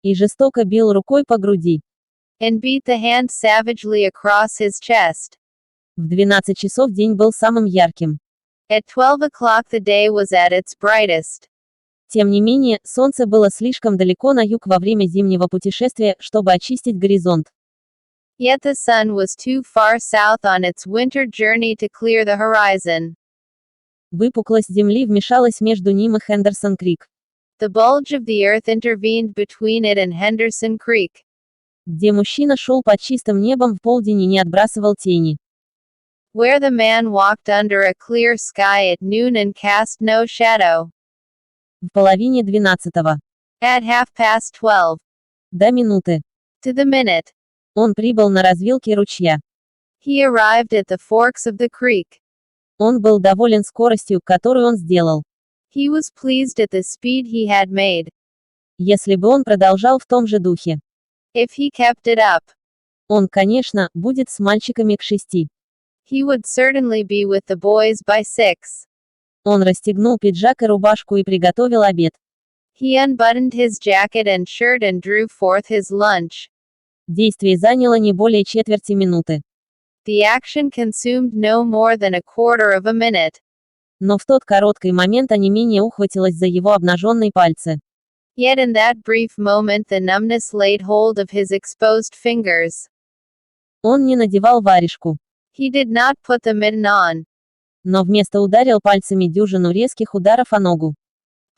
Speaker 1: И жестоко бил рукой по груди.
Speaker 2: and beat the hand savagely across his chest.
Speaker 1: В 12 часов день был самым ярким.
Speaker 2: At 12 o'clock the day was at its brightest.
Speaker 1: Тем не менее, солнце было слишком далеко на юг во время зимнего путешествия, чтобы очистить горизонт.
Speaker 2: Yet the sun was too far south on its winter journey to clear the horizon.
Speaker 1: Выпуклость земли вмешалась между ним и Хендерсон-Крик,
Speaker 2: The bulge of the earth intervened between it and Henderson Creek,
Speaker 1: где мужчина шел под чистым небом в полдень и не отбрасывал тени.
Speaker 2: where the man walked under a clear sky at noon and cast no shadow.
Speaker 1: В половине 12-го.
Speaker 2: At 12:30.
Speaker 1: До минуты.
Speaker 2: To the minute.
Speaker 1: Он прибыл на развилке ручья.
Speaker 2: He arrived at the forks of the creek.
Speaker 1: Он был доволен скоростью, которую он сделал.
Speaker 2: He was pleased at the speed he had made.
Speaker 1: Если бы он продолжал в том же духе.
Speaker 2: If he kept it up,
Speaker 1: Он, конечно, будет с мальчиками к 6.
Speaker 2: he would certainly be with the boys by 6.
Speaker 1: Он расстегнул пиджак и рубашку и приготовил обед.
Speaker 2: He unbuttoned his jacket and shirt and drew forth his lunch.
Speaker 1: Действие заняло не более четверти минуты.
Speaker 2: The action consumed no more than a quarter of a minute.
Speaker 1: Но в тот короткий момент онемение ухватилось за его обнаженные пальцы.
Speaker 2: Yet in that brief moment the numbness laid hold of his exposed fingers.
Speaker 1: Он не надевал варежку,
Speaker 2: He did not put the mitten on,
Speaker 1: но вместо ударил пальцами дюжину резких ударов о ногу.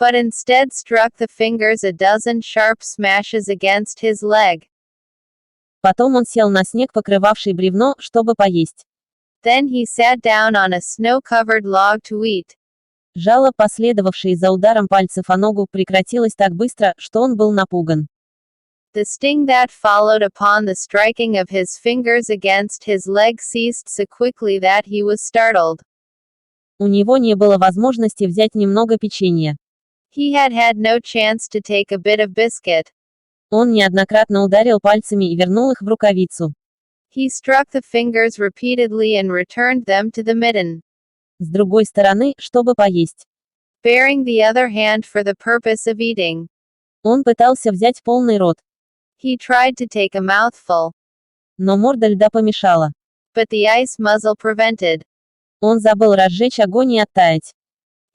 Speaker 2: but instead struck the fingers a dozen sharp smashes against his leg.
Speaker 1: Потом он сел на снег, покрывавший бревно, чтобы поесть.
Speaker 2: Then he sat down on a snow-covered log to eat.
Speaker 1: Жало, последовавшее за ударом пальцев о ногу, прекратилось так быстро, что он был напуган.
Speaker 2: The sting that followed upon the striking of his fingers against his leg ceased so quickly that he was startled.
Speaker 1: У него не было возможности взять немного печенья.
Speaker 2: He had had no chance to take a bit of biscuit.
Speaker 1: Он неоднократно ударил пальцами и вернул их в рукавицу.
Speaker 2: He struck the fingers repeatedly and returned them to the mitten,
Speaker 1: С другой стороны, чтобы поесть.
Speaker 2: bearing the other hand for the purpose of eating.
Speaker 1: Он пытался взять полный рот,
Speaker 2: He tried to take a mouthful,
Speaker 1: но морда льда помешала.
Speaker 2: but the ice muzzle prevented.
Speaker 1: Он забыл разжечь огонь и оттаять.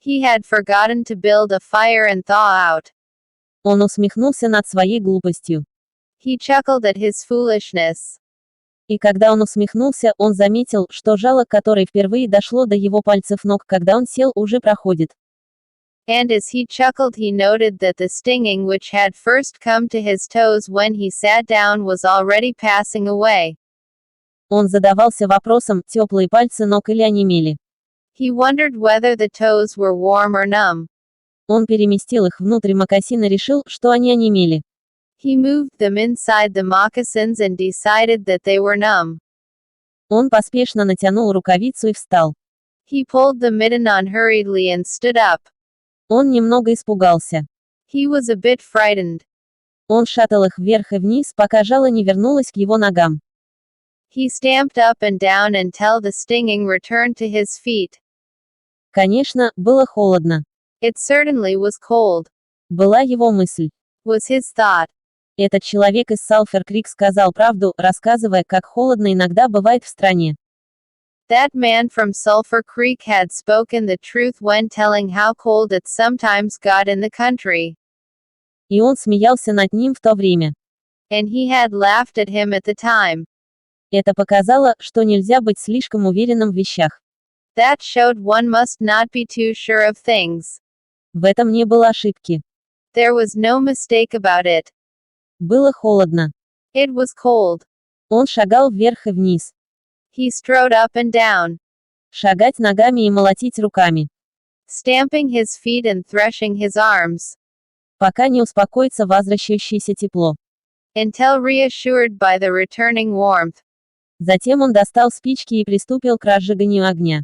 Speaker 2: He had forgotten to build a fire and thaw out.
Speaker 1: Он усмехнулся над своей глупостью.
Speaker 2: He chuckled at his foolishness.
Speaker 1: И когда он усмехнулся, он заметил, что жало, которое впервые дошло до его пальцев ног, когда он сел, уже проходит.
Speaker 2: And as he chuckled, he noted that the stinging which had first come to his toes when he sat down was already passing away.
Speaker 1: Он задавался вопросом, теплые пальцы ног или онемели.
Speaker 2: He wondered whether the toes were warm or numb.
Speaker 1: Он переместил их внутрь мокасин и решил, что они онемели.
Speaker 2: He moved them inside the moccasins and decided that they were numb.
Speaker 1: Он поспешно натянул рукавицу и встал.
Speaker 2: He pulled the mitten on hurriedly and stood up.
Speaker 1: Он немного испугался.
Speaker 2: He was a bit frightened.
Speaker 1: Он шатал их вверх и вниз, пока жало не вернулось к его ногам.
Speaker 2: He stamped up and down until the stinging returned to his feet.
Speaker 1: Конечно, было холодно.
Speaker 2: It certainly was cold,
Speaker 1: Была его мысль.
Speaker 2: was his thought.
Speaker 1: Этот человек из Салфер-Крик сказал правду, рассказывая, как холодно иногда бывает в стране.
Speaker 2: That man from Sulphur Creek had spoken the truth when telling how cold it sometimes got in the country.
Speaker 1: И он смеялся над ним в то время.
Speaker 2: And he had laughed at him at the time.
Speaker 1: Это показало, что нельзя быть слишком уверенным в вещах.
Speaker 2: That showed one must not be too sure of things.
Speaker 1: В этом не было ошибки.
Speaker 2: There was no mistake about it.
Speaker 1: Было холодно.
Speaker 2: It was cold.
Speaker 1: Он шагал вверх и вниз.
Speaker 2: He strode up and down,
Speaker 1: Шагать ногами и молотить руками.
Speaker 2: stamping his feet and threshing his arms,
Speaker 1: Пока не успокоится возвращающееся тепло.
Speaker 2: until reassured by the returning warmth.
Speaker 1: Затем он достал спички и приступил к разжиганию огня.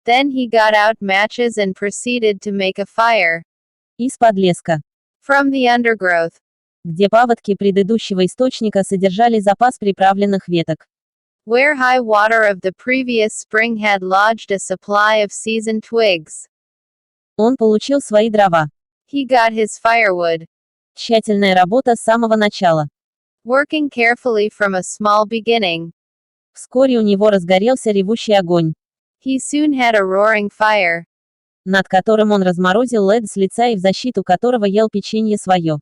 Speaker 2: Then he got out matches and proceeded to make a fire.
Speaker 1: Из-под леска,
Speaker 2: From the undergrowth,
Speaker 1: где паводки предыдущего источника содержали запас приправленных веток.
Speaker 2: where high water of the previous spring had lodged a supply of seasoned twigs.
Speaker 1: Он получил свои дрова.
Speaker 2: He got his firewood,
Speaker 1: Тщательная работа с самого начала.
Speaker 2: working carefully from a small beginning.
Speaker 1: Вскоре у него разгорелся ревущий огонь,
Speaker 2: He soon had a roaring fire,
Speaker 1: над которым он разморозил лед с лица и в защиту которого ел печенье свое.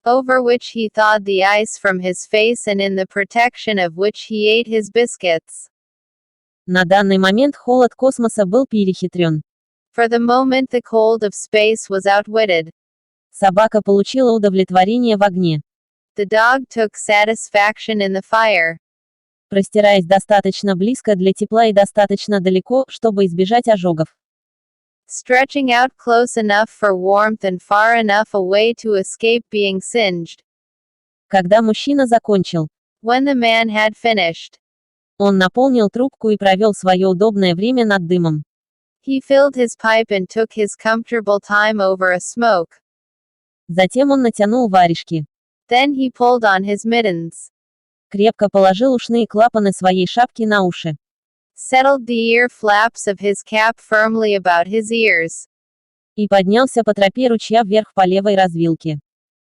Speaker 2: over which he thawed the ice from his face and in the protection of which he ate his biscuits.
Speaker 1: На данный момент холод космоса был перехитрен.
Speaker 2: For the moment the cold of space was outwitted.
Speaker 1: Собака получила удовлетворение в огне.
Speaker 2: The dog took satisfaction in the fire.
Speaker 1: Простираясь достаточно близко для тепла и достаточно далеко, чтобы избежать ожогов.
Speaker 2: Stretching out close enough for warmth and far enough away to escape being singed.
Speaker 1: Когда мужчина закончил,
Speaker 2: When the man had finished,
Speaker 1: он наполнил трубку и провел свое удобное время над дымом.
Speaker 2: he filled his pipe and took his comfortable time over a smoke.
Speaker 1: Затем он натянул варежки.
Speaker 2: Then he pulled on his mittens.
Speaker 1: Крепко положил ушные клапаны своей шапки на уши.
Speaker 2: Settled the ear flaps of his cap firmly about his ears.
Speaker 1: И поднялся по тропе ручья вверх по левой развилке.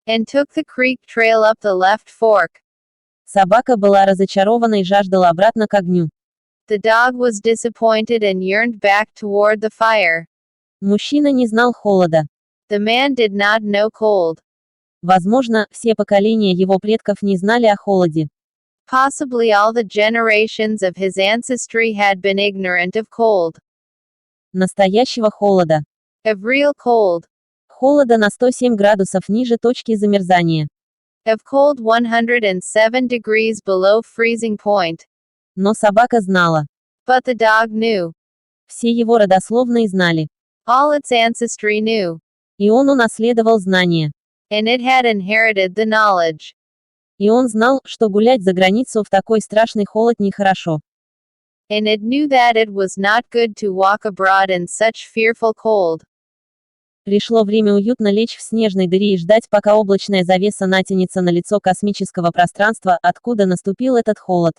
Speaker 2: And took the creek trail up the left fork.
Speaker 1: Собака была разочарована и жаждала обратно к огню.
Speaker 2: The dog was disappointed and yearned back toward the fire.
Speaker 1: Мужчина не знал холода.
Speaker 2: The man did not know cold.
Speaker 1: Возможно, все поколения его предков не знали о холоде.
Speaker 2: Possibly all the generations of his ancestry had been ignorant of cold.
Speaker 1: Настоящего холода.
Speaker 2: Of real cold.
Speaker 1: Холода на 107 градусов ниже точки замерзания.
Speaker 2: Of cold 107 degrees below freezing point.
Speaker 1: Но собака знала.
Speaker 2: But the dog knew.
Speaker 1: Все его родословные знали.
Speaker 2: All its ancestry knew.
Speaker 1: И он унаследовал знания.
Speaker 2: And it had inherited the knowledge.
Speaker 1: И он знал, что гулять за границу в такой страшный холод нехорошо.
Speaker 2: And it knew that it was not good to walk abroad in such fearful cold.
Speaker 1: Пришло время уютно лечь в снежной дыре и ждать, пока облачная завеса натянется на лицо космического пространства, откуда наступил этот холод.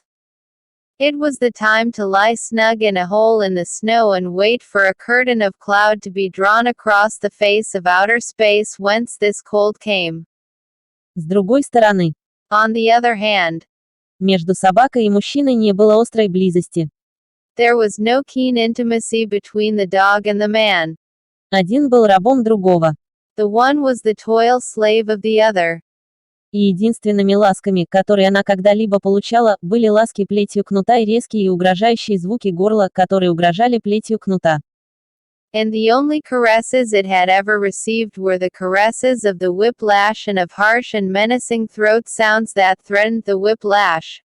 Speaker 2: It was the time to lie snug in a hole in the snow and wait for a curtain of cloud to be drawn across the face of outer space whence this cold came.
Speaker 1: С другой стороны,
Speaker 2: On the other hand,
Speaker 1: между собакой и мужчиной не было острой близости.
Speaker 2: there was no keen intimacy between the dog and the man.
Speaker 1: Один был рабом другого.
Speaker 2: The one was the toil slave of the other.
Speaker 1: И единственными ласками, которые она когда-либо получала, были ласки плетью кнута и резкие и угрожающие звуки горла, которые угрожали плетью кнута.
Speaker 2: And the only caresses it had ever received were the caresses of the whiplash and of harsh and menacing throat sounds that threatened the whiplash.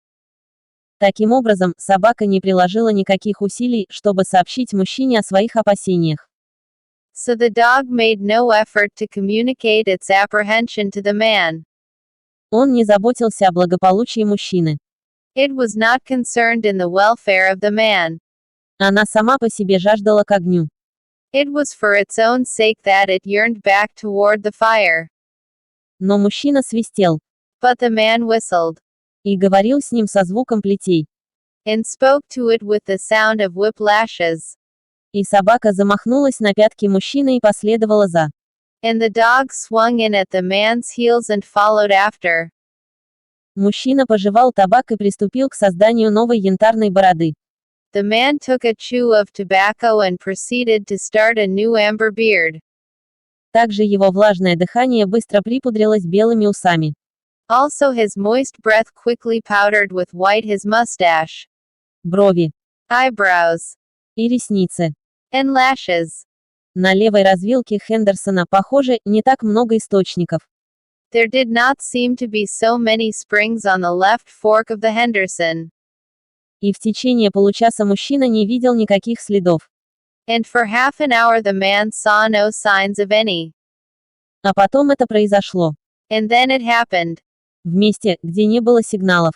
Speaker 1: Таким образом, собака не приложила никаких усилий, чтобы сообщить мужчине о своих опасениях.
Speaker 2: So the dog made no effort to communicate its apprehension to the man.
Speaker 1: Он не заботился о благополучии мужчины.
Speaker 2: It was not concerned in the welfare of the man.
Speaker 1: Она сама по себе жаждала к огню.
Speaker 2: It was for its own sake that it yearned back toward the fire.
Speaker 1: Но мужчина свистел.
Speaker 2: But the man whistled.
Speaker 1: И говорил с ним со звуком плетей.
Speaker 2: And spoke to it with the sound of whiplashes.
Speaker 1: И собака замахнулась на пятки мужчины и последовала за.
Speaker 2: And the dog swung in at the man's heels and followed after.
Speaker 1: Мужчина пожевал табак и приступил к созданию новой янтарной бороды.
Speaker 2: The man took a chew of tobacco and proceeded to start a new amber beard.
Speaker 1: Также его влажное дыхание быстро припудрилось белыми усами.
Speaker 2: Also his moist breath quickly powdered with white his mustache.
Speaker 1: Брови.
Speaker 2: Eyebrows.
Speaker 1: И ресницы.
Speaker 2: And lashes.
Speaker 1: На левой развилке Хендерсона, похоже, не так много источников.
Speaker 2: There did not seem to be so many springs on the left fork of the Henderson.
Speaker 1: И в течение получаса мужчина не видел никаких следов.
Speaker 2: And for half an hour the man saw no signs of any.
Speaker 1: А потом это произошло.
Speaker 2: And then it happened.
Speaker 1: В месте, где не было сигналов.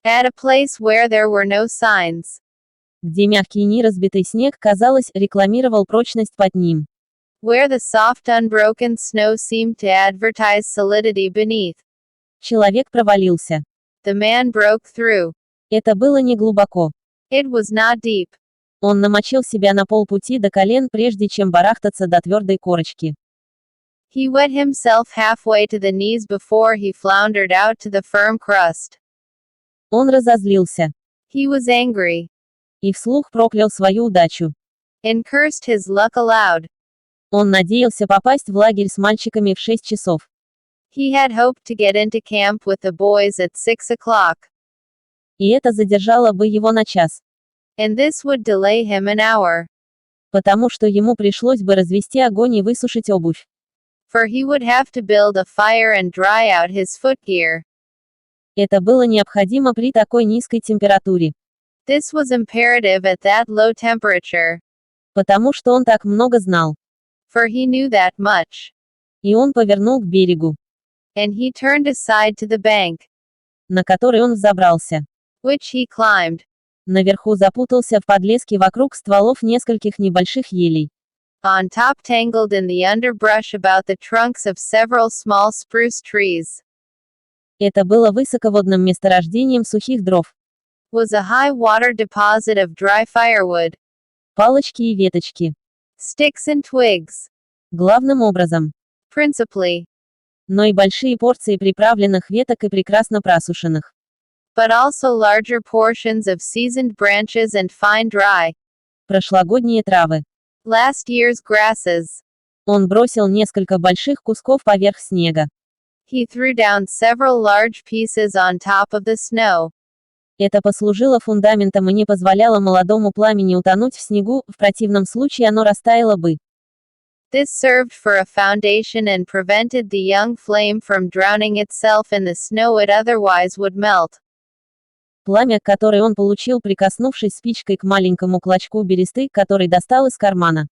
Speaker 2: At a place where there were no signs.
Speaker 1: Где мягкий неразбитый снег, казалось, рекламировал прочность под ним.
Speaker 2: Where the soft unbroken snow seemed to advertise solidity beneath.
Speaker 1: Человек провалился.
Speaker 2: The man broke through.
Speaker 1: Это было не глубоко.
Speaker 2: It was not deep.
Speaker 1: Он намочил себя на полпути до колен, прежде чем барахтаться до твердой корочки.
Speaker 2: He wet himself halfway to the knees before he floundered out to the firm crust.
Speaker 1: Он разозлился.
Speaker 2: He was angry.
Speaker 1: И вслух проклял свою удачу.
Speaker 2: And cursed his luck aloud.
Speaker 1: Он надеялся попасть в лагерь с мальчиками в 6 часов.
Speaker 2: He had hoped to get into camp with the boys at 6 o'clock.
Speaker 1: И это задержало бы его на час.
Speaker 2: And this would delay him an hour.
Speaker 1: Потому что ему пришлось бы развести огонь и высушить обувь.
Speaker 2: For he would have to build a fire and dry out his footgear.
Speaker 1: Это было необходимо при такой низкой температуре.
Speaker 2: This was imperative at that low temperature.
Speaker 1: Потому что он так много знал.
Speaker 2: For he knew that much.
Speaker 1: И он повернул к берегу,
Speaker 2: And he turned aside to the bank.
Speaker 1: на который он взобрался.
Speaker 2: Which he climbed.
Speaker 1: Наверху запутался в подлеске вокруг стволов нескольких небольших елей.
Speaker 2: on top tangled in the underbrush about the trunks of several small spruce trees.
Speaker 1: Это было высоководным месторождением сухих дров.
Speaker 2: Was a high water deposit of dry firewood.
Speaker 1: Палочки и веточки.
Speaker 2: Sticks and twigs.
Speaker 1: Главным образом.
Speaker 2: Principally.
Speaker 1: Но и большие порции приправленных веток и прекрасно просушенных.
Speaker 2: But also larger portions of seasoned branches and fine dry.
Speaker 1: Прошлогодние травы.
Speaker 2: Last year's grasses.
Speaker 1: Он бросил несколько больших кусков поверх снега.
Speaker 2: He threw down several large pieces on top of the snow.
Speaker 1: Это послужило фундаментом и не позволяло молодому пламени утонуть в снегу, в противном случае оно растаяло бы.
Speaker 2: This served for a foundation and prevented the young flame from drowning itself in the snow it otherwise would melt.
Speaker 1: Пламя, которое он получил, прикоснувшись спичкой к маленькому клочку бересты, который достал из кармана.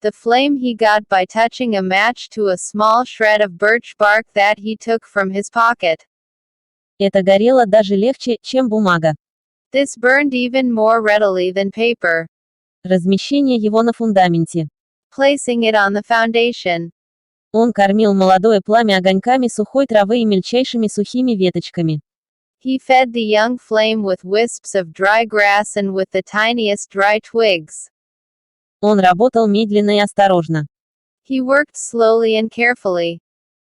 Speaker 2: The flame he got by touching a match to a small shred of birch bark that he took from his pocket.
Speaker 1: Это горело даже легче, чем бумага.
Speaker 2: This burned even more readily than paper.
Speaker 1: Размещение его на фундаменте.
Speaker 2: Placing it on the foundation.
Speaker 1: Он кормил молодое пламя огоньками сухой травы и мельчайшими сухими веточками.
Speaker 2: He fed the young flame with wisps of dry grass and with the tiniest dry twigs.
Speaker 1: Он работал медленно и осторожно.
Speaker 2: He worked slowly and carefully.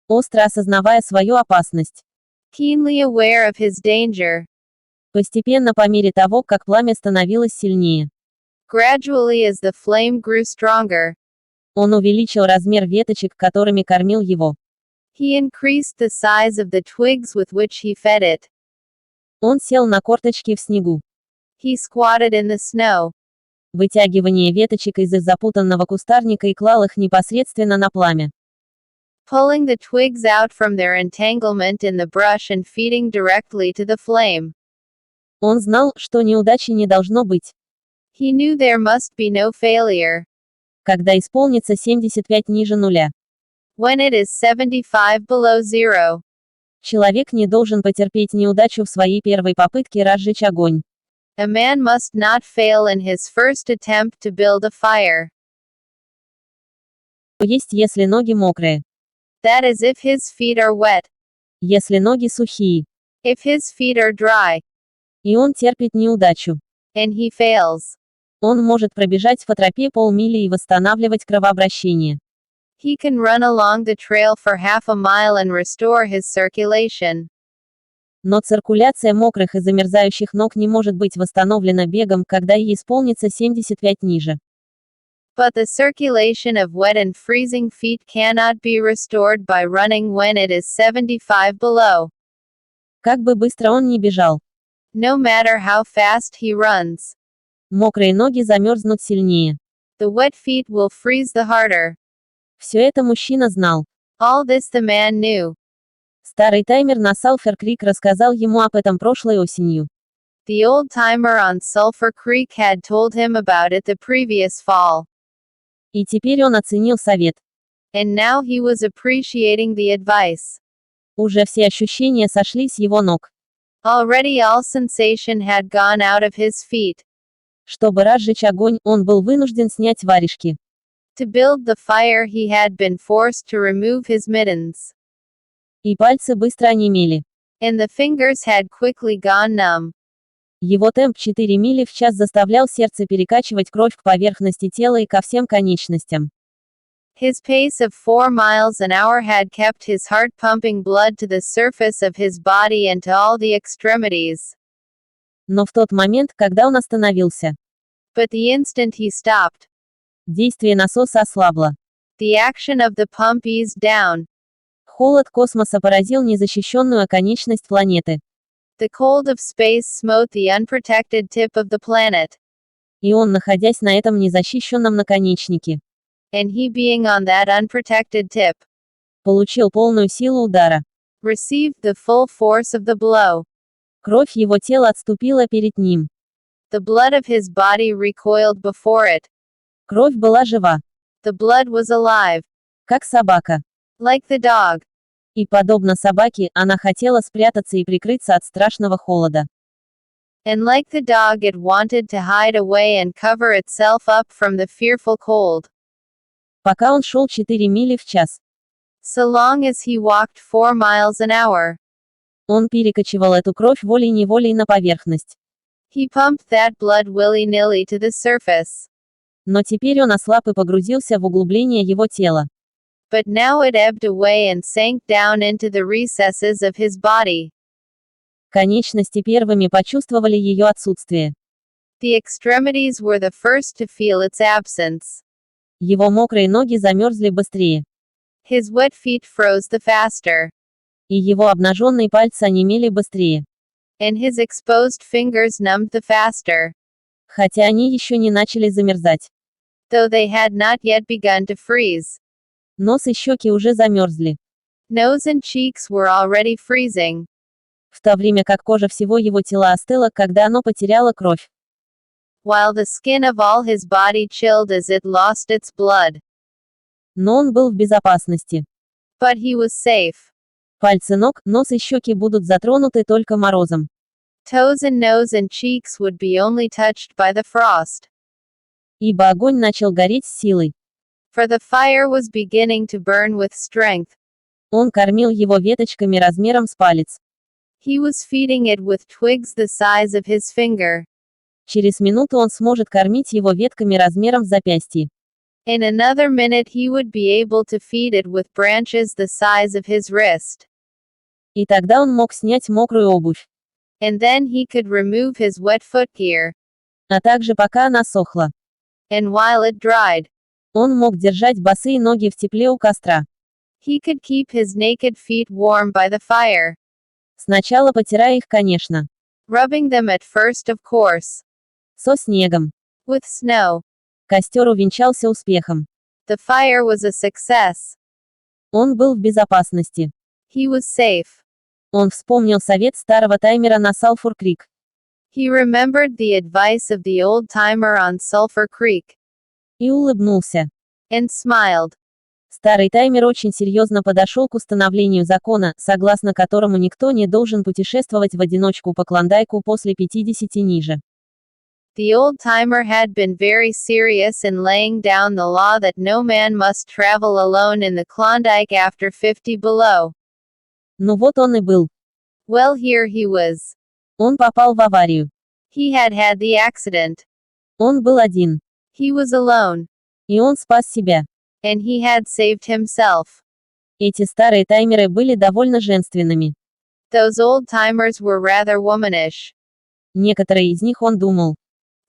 Speaker 1: Остро осознавая свою опасность.
Speaker 2: Keenly aware of his danger.
Speaker 1: Постепенно по мере того, как пламя становилось сильнее.
Speaker 2: Gradually as the flame grew stronger.
Speaker 1: Он увеличил размер веточек, которыми кормил его.
Speaker 2: He increased the size of the twigs with which he fed it.
Speaker 1: Он сел на корточки в снегу.
Speaker 2: He squatted in the snow.
Speaker 1: Вытягивание веточек из запутанного кустарника и клал их непосредственно на пламя.
Speaker 2: Pulling the twigs out from their entanglement in the brush and feeding directly to the flame.
Speaker 1: Он знал, что неудачи не должно быть.
Speaker 2: He knew there must be no failure.
Speaker 1: Когда исполнится 75 ниже нуля.
Speaker 2: When it is 75 below zero.
Speaker 1: Человек не должен потерпеть неудачу в своей первой попытке разжечь огонь.
Speaker 2: A man must not fail in his first attempt to build a fire.
Speaker 1: Есть, если ноги мокрые.
Speaker 2: That is if his feet are wet.
Speaker 1: Если ноги сухие.
Speaker 2: If his feet are dry.
Speaker 1: И он терпит неудачу.
Speaker 2: And he fails.
Speaker 1: Он может пробежать по тропе полмили и восстанавливать кровообращение.
Speaker 2: He can run along the trail for half a mile and restore his circulation.
Speaker 1: Но циркуляция мокрых и замерзающих ног не может быть восстановлена бегом, когда ей исполнится 75 ниже.
Speaker 2: But the circulation of wet and freezing feet cannot be restored by running when it is 75 below.
Speaker 1: Как бы быстро он ни бежал.
Speaker 2: No matter how fast he runs.
Speaker 1: Мокрые ноги замерзнут сильнее.
Speaker 2: The wet feet will freeze the harder.
Speaker 1: Все это мужчина знал.
Speaker 2: All this the man knew.
Speaker 1: Старый таймер на Салфер-Крик рассказал ему об этом прошлой осенью.
Speaker 2: The old timer on Sulphur Creek had told him about it the previous fall.
Speaker 1: И теперь он оценил совет.
Speaker 2: And now he was appreciating the advice.
Speaker 1: Уже все ощущения сошли с его ног.
Speaker 2: Already all sensation had gone out of his feet.
Speaker 1: Чтобы разжечь огонь, он был вынужден снять варежки.
Speaker 2: To build the fire he had been forced to remove his mittens.
Speaker 1: И пальцы быстро онемели.
Speaker 2: And the fingers had quickly gone numb.
Speaker 1: Его темп 4 мили в час заставлял сердце перекачивать кровь к поверхности тела и ко всем конечностям.
Speaker 2: His pace of 4 miles an hour had kept his heart pumping blood to the surface of his body and to all the extremities.
Speaker 1: Но в тот момент, когда он остановился,
Speaker 2: But the instant he stopped,
Speaker 1: действие насоса ослабло.
Speaker 2: the action of the pump eased down.
Speaker 1: Холод космоса поразил незащищенную оконечность планеты.
Speaker 2: The cold of space smote the unprotected tip of the planet.
Speaker 1: И он, находясь на этом незащищенном наконечнике,
Speaker 2: And he being on that unprotected tip,
Speaker 1: получил полную силу удара.
Speaker 2: received the full force of the blow.
Speaker 1: Кровь его тела отступила перед ним.
Speaker 2: The blood of his body recoiled before it.
Speaker 1: Кровь была жива.
Speaker 2: The blood was alive.
Speaker 1: Как собака.
Speaker 2: Like the dog.
Speaker 1: И, подобно собаке, она хотела спрятаться и прикрыться от страшного холода.
Speaker 2: And like the dog it wanted to hide away and cover itself up from the fearful cold.
Speaker 1: Пока он шел 4 мили в час.
Speaker 2: So long as he walked 4 miles an hour.
Speaker 1: Он перекачивал эту кровь волей-неволей на поверхность.
Speaker 2: He pumped that blood willy-nilly to the surface.
Speaker 1: Но теперь он ослаб и погрузился в углубление его тела.
Speaker 2: But now it ebbed away and sank down into the recesses of his body.
Speaker 1: Конечности первыми почувствовали ее отсутствие.
Speaker 2: The extremities were the first to feel its absence.
Speaker 1: Его мокрые ноги замерзли быстрее.
Speaker 2: His wet feet froze the faster.
Speaker 1: И его обнаженные пальцы онемели быстрее.
Speaker 2: And his exposed fingers numbed the faster.
Speaker 1: Хотя они еще не начали замерзать.
Speaker 2: Though they had not yet begun to freeze.
Speaker 1: Нос и щеки уже замерзли.
Speaker 2: Nose and cheeks were already freezing.
Speaker 1: В то время как кожа всего его тела остыла, когда оно потеряло кровь.
Speaker 2: While the skin of all his body chilled as it lost its blood.
Speaker 1: Но он был в безопасности.
Speaker 2: But he was safe.
Speaker 1: Пальцы ног, нос и щеки будут затронуты только морозом.
Speaker 2: Toes and nose and cheeks would be only touched by the frost.
Speaker 1: Ибо огонь начал гореть с силой.
Speaker 2: For the fire was beginning to burn with strength.
Speaker 1: Он кормил его веточками размером с палец.
Speaker 2: He was feeding it with twigs the size of his finger.
Speaker 1: Через минуту он сможет кормить его ветками размером с запястье.
Speaker 2: In another minute he would be able to feed it with branches the size of his wrist.
Speaker 1: И тогда он мог снять мокрую обувь.
Speaker 2: And then he could remove his wet footgear.
Speaker 1: А также пока она сохла.
Speaker 2: And while it dried.
Speaker 1: Он мог держать босые ноги в тепле у костра.
Speaker 2: He could keep his naked feet warm by the fire.
Speaker 1: Сначала потирая их, конечно.
Speaker 2: Rubbing them at first, of course.
Speaker 1: Со снегом.
Speaker 2: With snow.
Speaker 1: Костер увенчался успехом.
Speaker 2: The fire was a success.
Speaker 1: Он был в безопасности.
Speaker 2: He was safe.
Speaker 1: Он вспомнил совет старого таймера на Салфур-Крик.
Speaker 2: He remembered the advice of the old timer on Sulphur Creek.
Speaker 1: И улыбнулся.
Speaker 2: And smiled.
Speaker 1: Старый таймер очень серьезно подошел к установлению закона, согласно которому никто не должен путешествовать в одиночку по Клондайку после 50 ниже.
Speaker 2: The old timer had been very serious in laying down the law that no man must travel alone in the Klondike after 50 below.
Speaker 1: Ну вот он и был.
Speaker 2: Well, here he was.
Speaker 1: Он попал в аварию.
Speaker 2: He had had the accident.
Speaker 1: Он был один.
Speaker 2: He was alone.
Speaker 1: И он спас себя.
Speaker 2: And he had saved himself.
Speaker 1: Эти старые таймеры были довольно женственными.
Speaker 2: Those old timers were rather womanish.
Speaker 1: Некоторые из них он думал.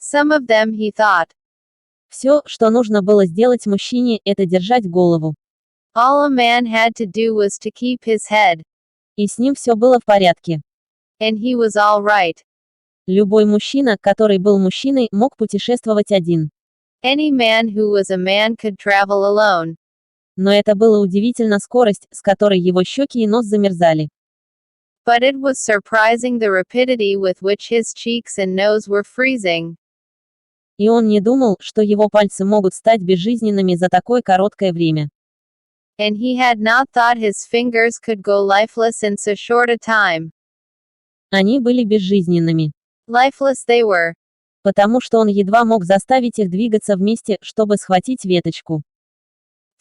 Speaker 2: Some of them he thought.
Speaker 1: Все, что нужно было сделать мужчине, это держать голову.
Speaker 2: All a man had to do was to keep his head.
Speaker 1: И с ним все было в порядке.
Speaker 2: And he was all right.
Speaker 1: Любой мужчина, который был мужчиной, мог путешествовать один.
Speaker 2: Any man who was a man could travel alone.
Speaker 1: Но это было удивительно скорость, с которой его щеки и нос замерзали.
Speaker 2: But it was surprising the rapidity with which his cheeks and nose were freezing.
Speaker 1: И он не думал, что его пальцы могут стать безжизненными за такое короткое время.
Speaker 2: And he had not thought his fingers could go lifeless in so short a time.
Speaker 1: Они были безжизненными.
Speaker 2: Lifeless they were.
Speaker 1: Потому что он едва мог заставить их двигаться вместе, чтобы схватить веточку.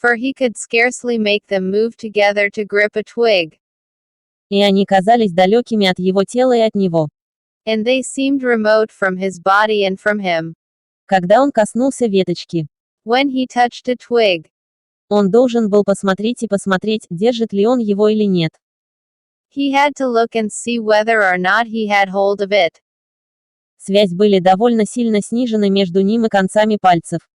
Speaker 2: For he could scarcely make them move together to grip a twig.
Speaker 1: И они казались далекими от его тела и от него.
Speaker 2: And they seemed remote from his body and from him.
Speaker 1: Когда он коснулся веточки.
Speaker 2: When he touched a twig.
Speaker 1: Он должен был посмотреть и посмотреть, держит ли он его или нет.
Speaker 2: He had to look and see whether or not he had hold of it.
Speaker 1: Связь были довольно сильно снижены между ним и концами пальцев.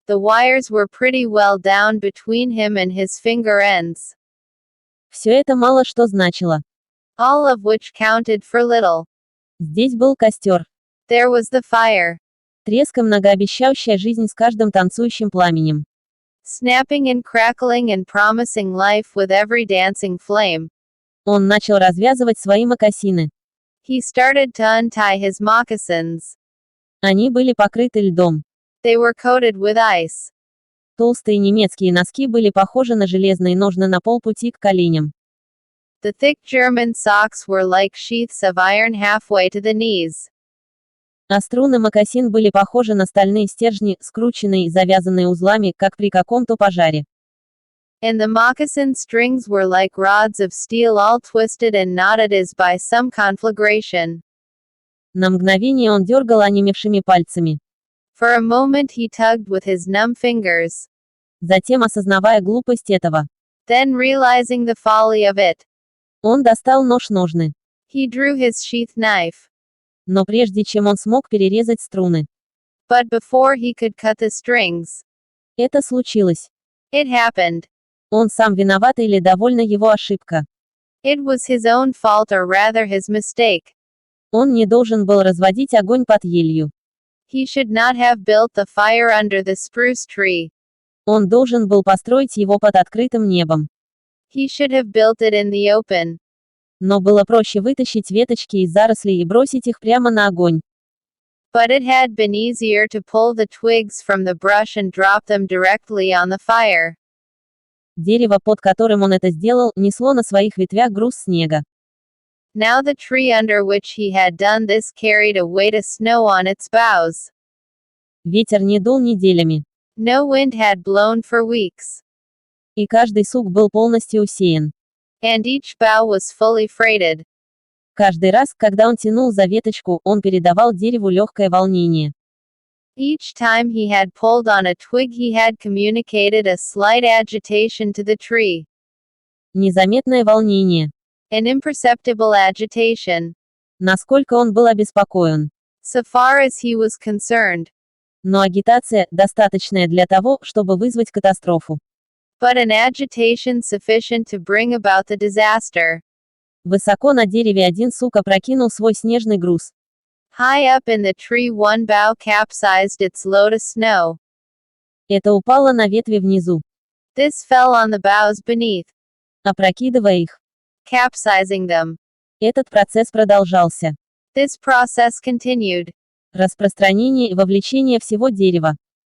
Speaker 2: The wires were pretty well down between him and his finger ends.
Speaker 1: Все это мало что значило.
Speaker 2: All of which counted for little.
Speaker 1: Здесь был костер.
Speaker 2: There was the fire.
Speaker 1: Треск и многообещающая жизнь с каждым танцующим пламенем.
Speaker 2: Snapping and crackling and promising life with every dancing flame.
Speaker 1: Он начал развязывать свои мокасины.
Speaker 2: He started to untie his moccasins.
Speaker 1: Они были покрыты льдом.
Speaker 2: They were coated with ice.
Speaker 1: Толстые немецкие носки были похожи на железные ножны на полпути к коленям.
Speaker 2: The thick German socks were like sheaths of iron halfway to the knees.
Speaker 1: А струны мокасин были похожи на стальные стержни, скрученные и завязанные узлами, как при каком-то пожаре.
Speaker 2: And the moccasin strings were like rods of steel all twisted and knotted as by some conflagration.
Speaker 1: На мгновение он дергал онемевшими пальцами.
Speaker 2: For a moment he tugged with his numb fingers.
Speaker 1: Затем, осознавая глупость этого,
Speaker 2: Then realizing the folly of it,
Speaker 1: он достал нож-ножны.
Speaker 2: he drew his sheath knife.
Speaker 1: Но прежде чем он смог перерезать струны,
Speaker 2: But before he could cut the strings,
Speaker 1: это случилось.
Speaker 2: it happened.
Speaker 1: Он сам виноват или довольно его ошибка.
Speaker 2: It was his own fault or rather his mistake.
Speaker 1: Он не должен был разводить огонь под елью.
Speaker 2: He should not have built the fire under the spruce tree.
Speaker 1: Он должен был построить его под открытым небом.
Speaker 2: He should have built it in the open.
Speaker 1: Но было проще вытащить веточки из зарослей и бросить их прямо на огонь.
Speaker 2: But it had been easier to pull the twigs from the brush and drop them directly on the fire.
Speaker 1: Дерево, под которым он это сделал, несло на своих ветвях груз снега.
Speaker 2: Now the tree under which he had done this carried a weight of snow on its boughs.
Speaker 1: Ветер не дул неделями.
Speaker 2: No wind had blown for weeks.
Speaker 1: И каждый сук был полностью усеян.
Speaker 2: And each bough was fully freighted.
Speaker 1: Каждый раз, когда он тянул за веточку, он передавал дереву легкое волнение.
Speaker 2: Each time he had pulled on a twig he had communicated a slight agitation to the tree.
Speaker 1: Незаметное волнение.
Speaker 2: An imperceptible agitation.
Speaker 1: Насколько он был обеспокоен.
Speaker 2: So far as he was concerned.
Speaker 1: Но агитация, достаточная для того, чтобы вызвать катастрофу.
Speaker 2: But an agitation sufficient to bring about the disaster.
Speaker 1: Высоко на дереве один сук опрокинул свой снежный груз.
Speaker 2: High up in the tree one bough capsized its load of snow.
Speaker 1: Это упало на ветви внизу,
Speaker 2: This fell on the boughs beneath,
Speaker 1: опрокидывая их.
Speaker 2: capsizing them.
Speaker 1: Этот процесс продолжался.
Speaker 2: This process continued,
Speaker 1: Распространение и вовлечение всего дерева.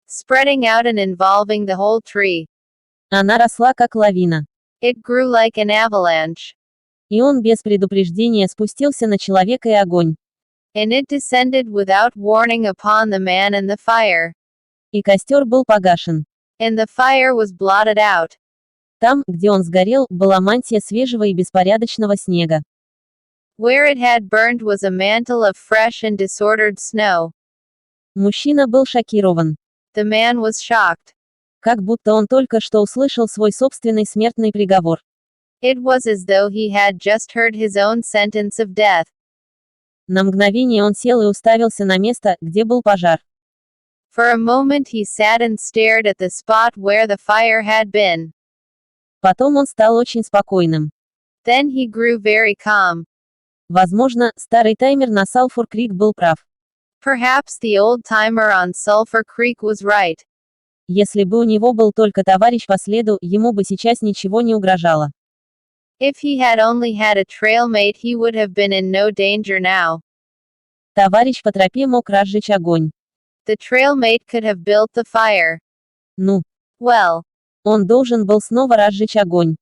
Speaker 2: spreading out and involving the whole tree.
Speaker 1: Она росла как лавина.
Speaker 2: It grew like an avalanche.
Speaker 1: И он без предупреждения спустился на человека и огонь.
Speaker 2: And it descended without warning upon the man and the fire.
Speaker 1: И костер был погашен.
Speaker 2: And the fire was blotted out.
Speaker 1: Там, где он сгорел, была мантия свежего и беспорядочного снега.
Speaker 2: Where it had burned was a mantle of fresh and disordered snow.
Speaker 1: Мужчина был шокирован.
Speaker 2: The man was shocked.
Speaker 1: Как будто он только что услышал свой собственный смертный приговор.
Speaker 2: It was as though he had just heard his own sentence of death.
Speaker 1: На мгновение он сел и уставился на место, где был пожар.
Speaker 2: For a moment he sat and stared at the spot where the fire had been.
Speaker 1: Потом он стал очень спокойным.
Speaker 2: Then he grew very calm.
Speaker 1: Возможно, старый таймер на Сальфур Крик был прав.
Speaker 2: Perhaps the old timer on Sulphur Creek was right.
Speaker 1: Если бы у него был только товарищ по следу, ему бы сейчас ничего не угрожало.
Speaker 2: If he had only had a trailmate he would have been in no danger now.
Speaker 1: Товарищ по тропе мог разжечь огонь.
Speaker 2: The trailmate could have built the fire.
Speaker 1: Ну,
Speaker 2: Well,
Speaker 1: он должен был снова разжечь огонь.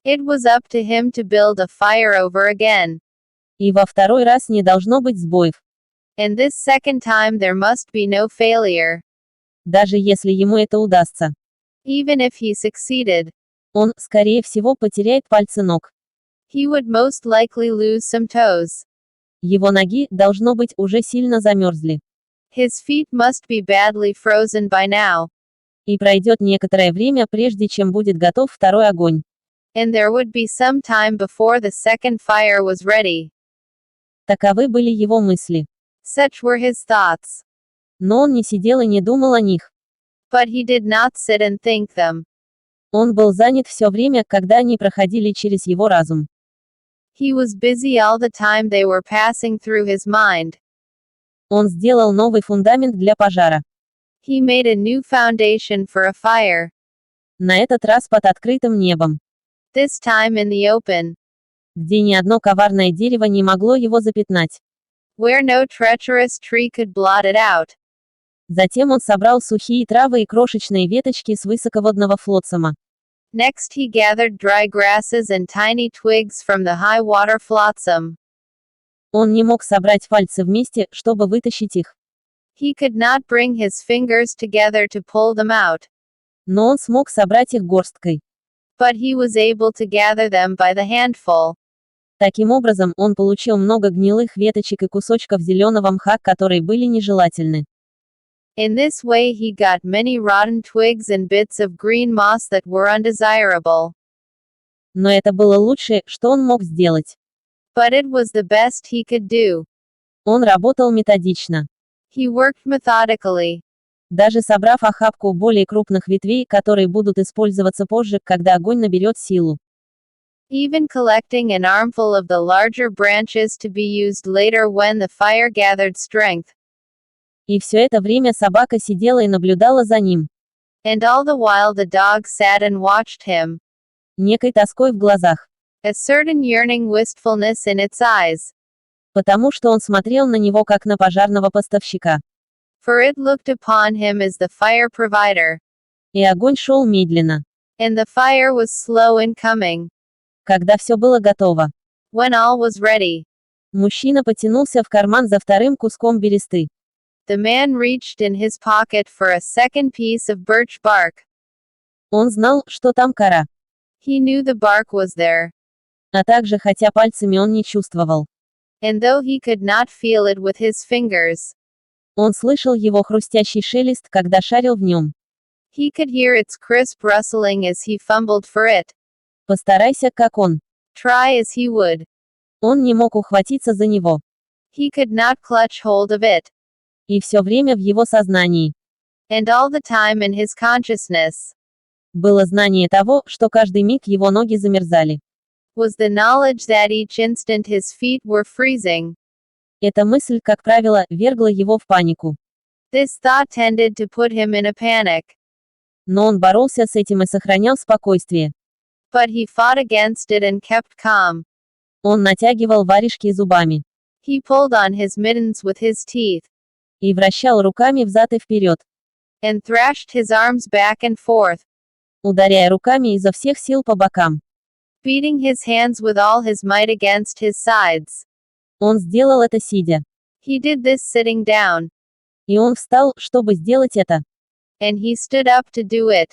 Speaker 2: it was up to him to build a fire over again.
Speaker 1: И во второй раз не должно быть сбоев.
Speaker 2: And this second time there must be no failure.
Speaker 1: Даже если ему это удастся.
Speaker 2: Even if he succeeded,
Speaker 1: Он, скорее всего, потеряет пальцы ног.
Speaker 2: he would most likely lose some toes.
Speaker 1: Его ноги, должно быть, уже сильно замерзли.
Speaker 2: His feet must be badly frozen by now.
Speaker 1: И пройдет некоторое время, прежде чем будет готов второй огонь.
Speaker 2: And there would be some time before the second fire was ready.
Speaker 1: Таковы были его мысли.
Speaker 2: Such were his thoughts.
Speaker 1: Но он не сидел и не думал о них.
Speaker 2: But he did not sit and think them.
Speaker 1: Он был занят все время, когда они проходили через его разум.
Speaker 2: He was busy all the time they were passing through his mind.
Speaker 1: Он сделал новый фундамент для пожара.
Speaker 2: He made a new foundation for a fire.
Speaker 1: На этот раз под открытым небом.
Speaker 2: This time in the open.
Speaker 1: Где ни одно коварное дерево не могло его запятнать.
Speaker 2: Where no treacherous tree could blot it out.
Speaker 1: Затем он собрал сухие травы и крошечные веточки с высоководного флотсама.
Speaker 2: Next he gathered dry grasses and tiny twigs from the high water flotsam.
Speaker 1: Он не мог собрать пальцы вместе, чтобы вытащить их.
Speaker 2: He could not bring his fingers together to pull them out.
Speaker 1: Но он смог собрать их горсткой.
Speaker 2: But he was able to gather them by the handful.
Speaker 1: Таким образом, он получил много гнилых веточек и кусочков зеленого мха, которые были нежелательны.
Speaker 2: In this way he got many rotten twigs and bits of green moss that were undesirable.
Speaker 1: Но это было лучшее, что он мог сделать.
Speaker 2: But it was the best he could do.
Speaker 1: Он работал методично.
Speaker 2: He worked methodically.
Speaker 1: Даже собрав охапку более крупных ветвей, которые будут использоваться позже, когда огонь наберет силу.
Speaker 2: Even collecting an armful of the larger branches to be used later when the fire gathered strength.
Speaker 1: И все это время собака сидела и наблюдала за ним.
Speaker 2: And all the while the dog sat and watched him.
Speaker 1: Некой тоской в глазах.
Speaker 2: A certain yearning wistfulness in its eyes.
Speaker 1: Потому что он смотрел на него как на пожарного поставщика.
Speaker 2: For it looked upon him as the fire provider.
Speaker 1: И огонь шел медленно.
Speaker 2: And the fire was slow in coming.
Speaker 1: Когда все было готово.
Speaker 2: When all was ready.
Speaker 1: Мужчина потянулся в карман за вторым куском бересты.
Speaker 2: The man reached in his pocket for a second piece of birch bark.
Speaker 1: Он знал, что там кора.
Speaker 2: He knew the bark was there.
Speaker 1: А также, хотя пальцами он не чувствовал.
Speaker 2: And though he could not feel it with his fingers.
Speaker 1: Он слышал его хрустящий шелест, когда шарил в нем.
Speaker 2: He could hear its crisp rustling as he fumbled for it.
Speaker 1: Постарайся, как он.
Speaker 2: Try as he would.
Speaker 1: Он не мог ухватиться за него.
Speaker 2: He could not clutch hold of it.
Speaker 1: И все время в его сознании.
Speaker 2: And all the time in his consciousness.
Speaker 1: Было знание того, что каждый миг его ноги замерзали.
Speaker 2: Was the knowledge that each instant his feet were freezing.
Speaker 1: Эта мысль, как правило, вергла его в панику.
Speaker 2: This thought tended to put him in a panic.
Speaker 1: Но он боролся с этим и сохранял спокойствие.
Speaker 2: But he fought against it and kept calm.
Speaker 1: Он натягивал варежки зубами.
Speaker 2: He pulled on his mittens with his teeth.
Speaker 1: И вращал руками взад и вперед.
Speaker 2: And thrashed his arms back and forth.
Speaker 1: Ударяя руками изо всех сил по бокам.
Speaker 2: Beating his hands with all his might against his sides.
Speaker 1: Он сделал это сидя.
Speaker 2: He did this sitting down.
Speaker 1: И он встал, чтобы сделать это.
Speaker 2: And he stood up to do it.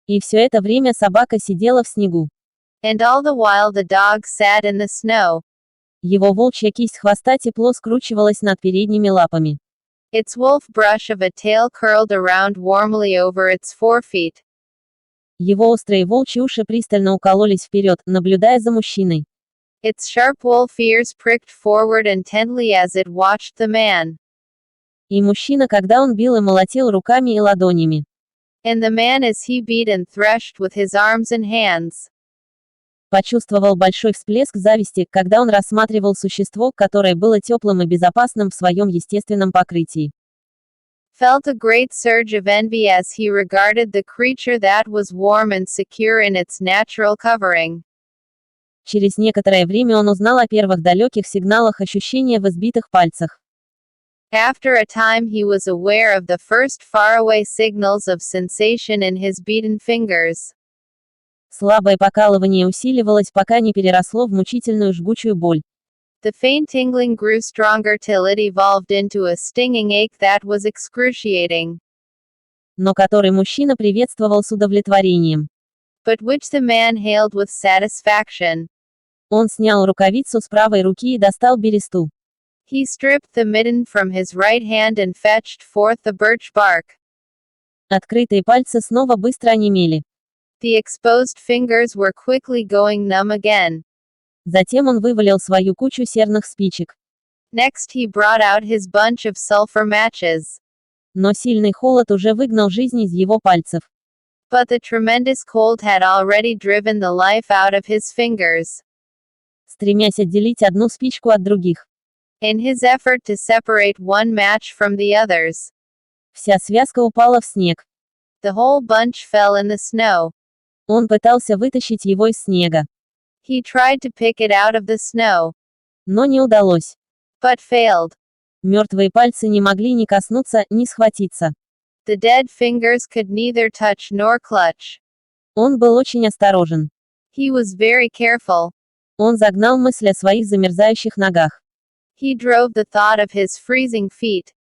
Speaker 1: И все это время собака сидела в снегу.
Speaker 2: And all the while the dog sat in the snow.
Speaker 1: Его волчья кисть хвоста тепло скручивалась над передними лапами.
Speaker 2: Its wolf brush of a tail curled around warmly over its forefeet.
Speaker 1: Его острые волчьи уши пристально укололись вперед, наблюдая за мужчиной.
Speaker 2: Its sharp wolf ears pricked forward intently as it watched the man.
Speaker 1: И мужчина, когда он бил и молотил руками и ладонями.
Speaker 2: And the man as he beat and threshed with his arms and hands.
Speaker 1: Почувствовал большой всплеск зависти, когда он рассматривал существо, которое было теплым и безопасным в своем естественном покрытии.
Speaker 2: Felt a great surge of envy as he regarded the creature that was warm and secure in its natural covering.
Speaker 1: Через некоторое время он узнал о первых далеких сигналах ощущения в избитых пальцах.
Speaker 2: After a time he was aware of the first faraway signals of sensation in his beaten fingers.
Speaker 1: Слабое покалывание усиливалось, пока не переросло в мучительную жгучую боль.
Speaker 2: The faint tingling grew stronger till it evolved into a stinging ache that was excruciating.
Speaker 1: Но который мужчина приветствовал с удовлетворением.
Speaker 2: But which the man hailed with satisfaction.
Speaker 1: Он снял рукавицу с правой руки и достал бересту.
Speaker 2: He stripped the mitten from his right hand and fetched forth the birch bark.
Speaker 1: Открытые пальцы снова быстро онемели.
Speaker 2: The exposed fingers were quickly going numb again.
Speaker 1: Затем он вывалил свою кучу серных спичек.
Speaker 2: Next he brought out his bunch of sulfur matches.
Speaker 1: Но сильный холод уже выгнал жизнь из его пальцев.
Speaker 2: But the tremendous cold had already driven the life out of his fingers.
Speaker 1: Стремясь отделить одну спичку от других.
Speaker 2: In his effort to separate one match from the others.
Speaker 1: Вся связка упала в снег.
Speaker 2: The whole bunch fell in the snow.
Speaker 1: Он пытался вытащить его из снега.
Speaker 2: He tried to pick it out of the snow.
Speaker 1: Но не удалось.
Speaker 2: But failed.
Speaker 1: Мертвые пальцы не могли ни коснуться, ни схватиться.
Speaker 2: The dead fingers could neither touch nor clutch.
Speaker 1: Он был очень осторожен.
Speaker 2: He was very careful.
Speaker 1: Он загнал мысль о своих замерзающих ногах.
Speaker 2: He drove the thought of his freezing feet,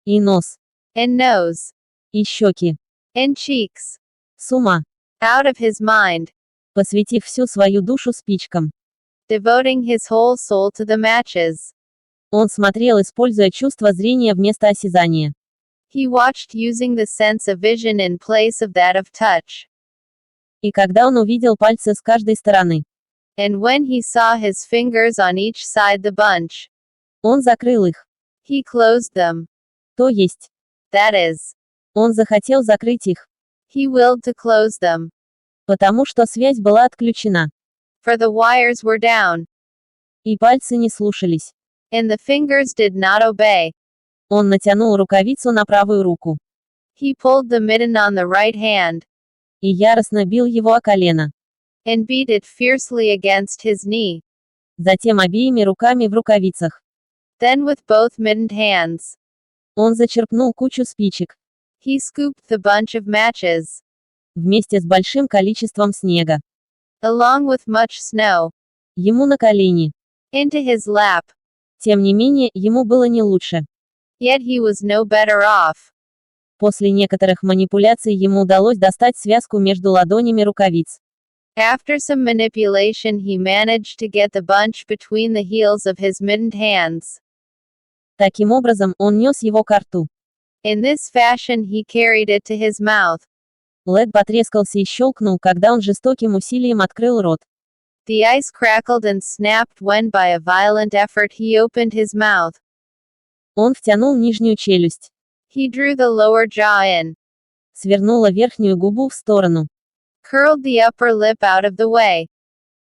Speaker 1: и нос,
Speaker 2: and nose,
Speaker 1: и щеки,
Speaker 2: and cheeks,
Speaker 1: с ума,
Speaker 2: out of his mind,
Speaker 1: посвятив всю свою душу спичкам.
Speaker 2: devoting his whole soul to the matches.
Speaker 1: Он смотрел, используя чувство зрения вместо осязания.
Speaker 2: He watched using the sense of vision in place of that of touch.
Speaker 1: И когда он увидел пальцы с каждой стороны,
Speaker 2: And when he saw his fingers on each side the bunch,
Speaker 1: он закрыл их.
Speaker 2: he closed them.
Speaker 1: То есть,
Speaker 2: That is,
Speaker 1: он захотел закрыть их,
Speaker 2: he willed to close them.
Speaker 1: потому что связь была отключена,
Speaker 2: For the wires were down,
Speaker 1: и пальцы не слушались.
Speaker 2: and the fingers did not obey.
Speaker 1: Он натянул рукавицу на правую руку
Speaker 2: He pulled the mitten on the right hand,
Speaker 1: и яростно бил его о колено.
Speaker 2: and beat it fiercely against his knee.
Speaker 1: Затем обеими руками в рукавицах.
Speaker 2: Then with both mittened hands,
Speaker 1: Он зачерпнул кучу спичек
Speaker 2: he scooped the bunch of matches,
Speaker 1: вместе с большим количеством снега.
Speaker 2: along with much snow,
Speaker 1: Ему на колени.
Speaker 2: into his lap.
Speaker 1: Тем не менее, ему было не лучше.
Speaker 2: Yet he was no better off.
Speaker 1: После некоторых манипуляций ему удалось достать связку между ладонями рукавиц.
Speaker 2: After some manipulation, he managed to get the bunch between the heels of his mittened hands.
Speaker 1: Таким образом, он нес его ко рту.
Speaker 2: In this fashion, he carried it to his mouth.
Speaker 1: Лед потрескался и щелкнул, когда он жестоким усилием открыл рот.
Speaker 2: The ice crackled and snapped when, by a violent effort, he opened his mouth.
Speaker 1: Он втянул нижнюю челюсть.
Speaker 2: He drew the lower jaw in,
Speaker 1: Свернула верхнюю губу в сторону.
Speaker 2: curled the upper lip out of the way,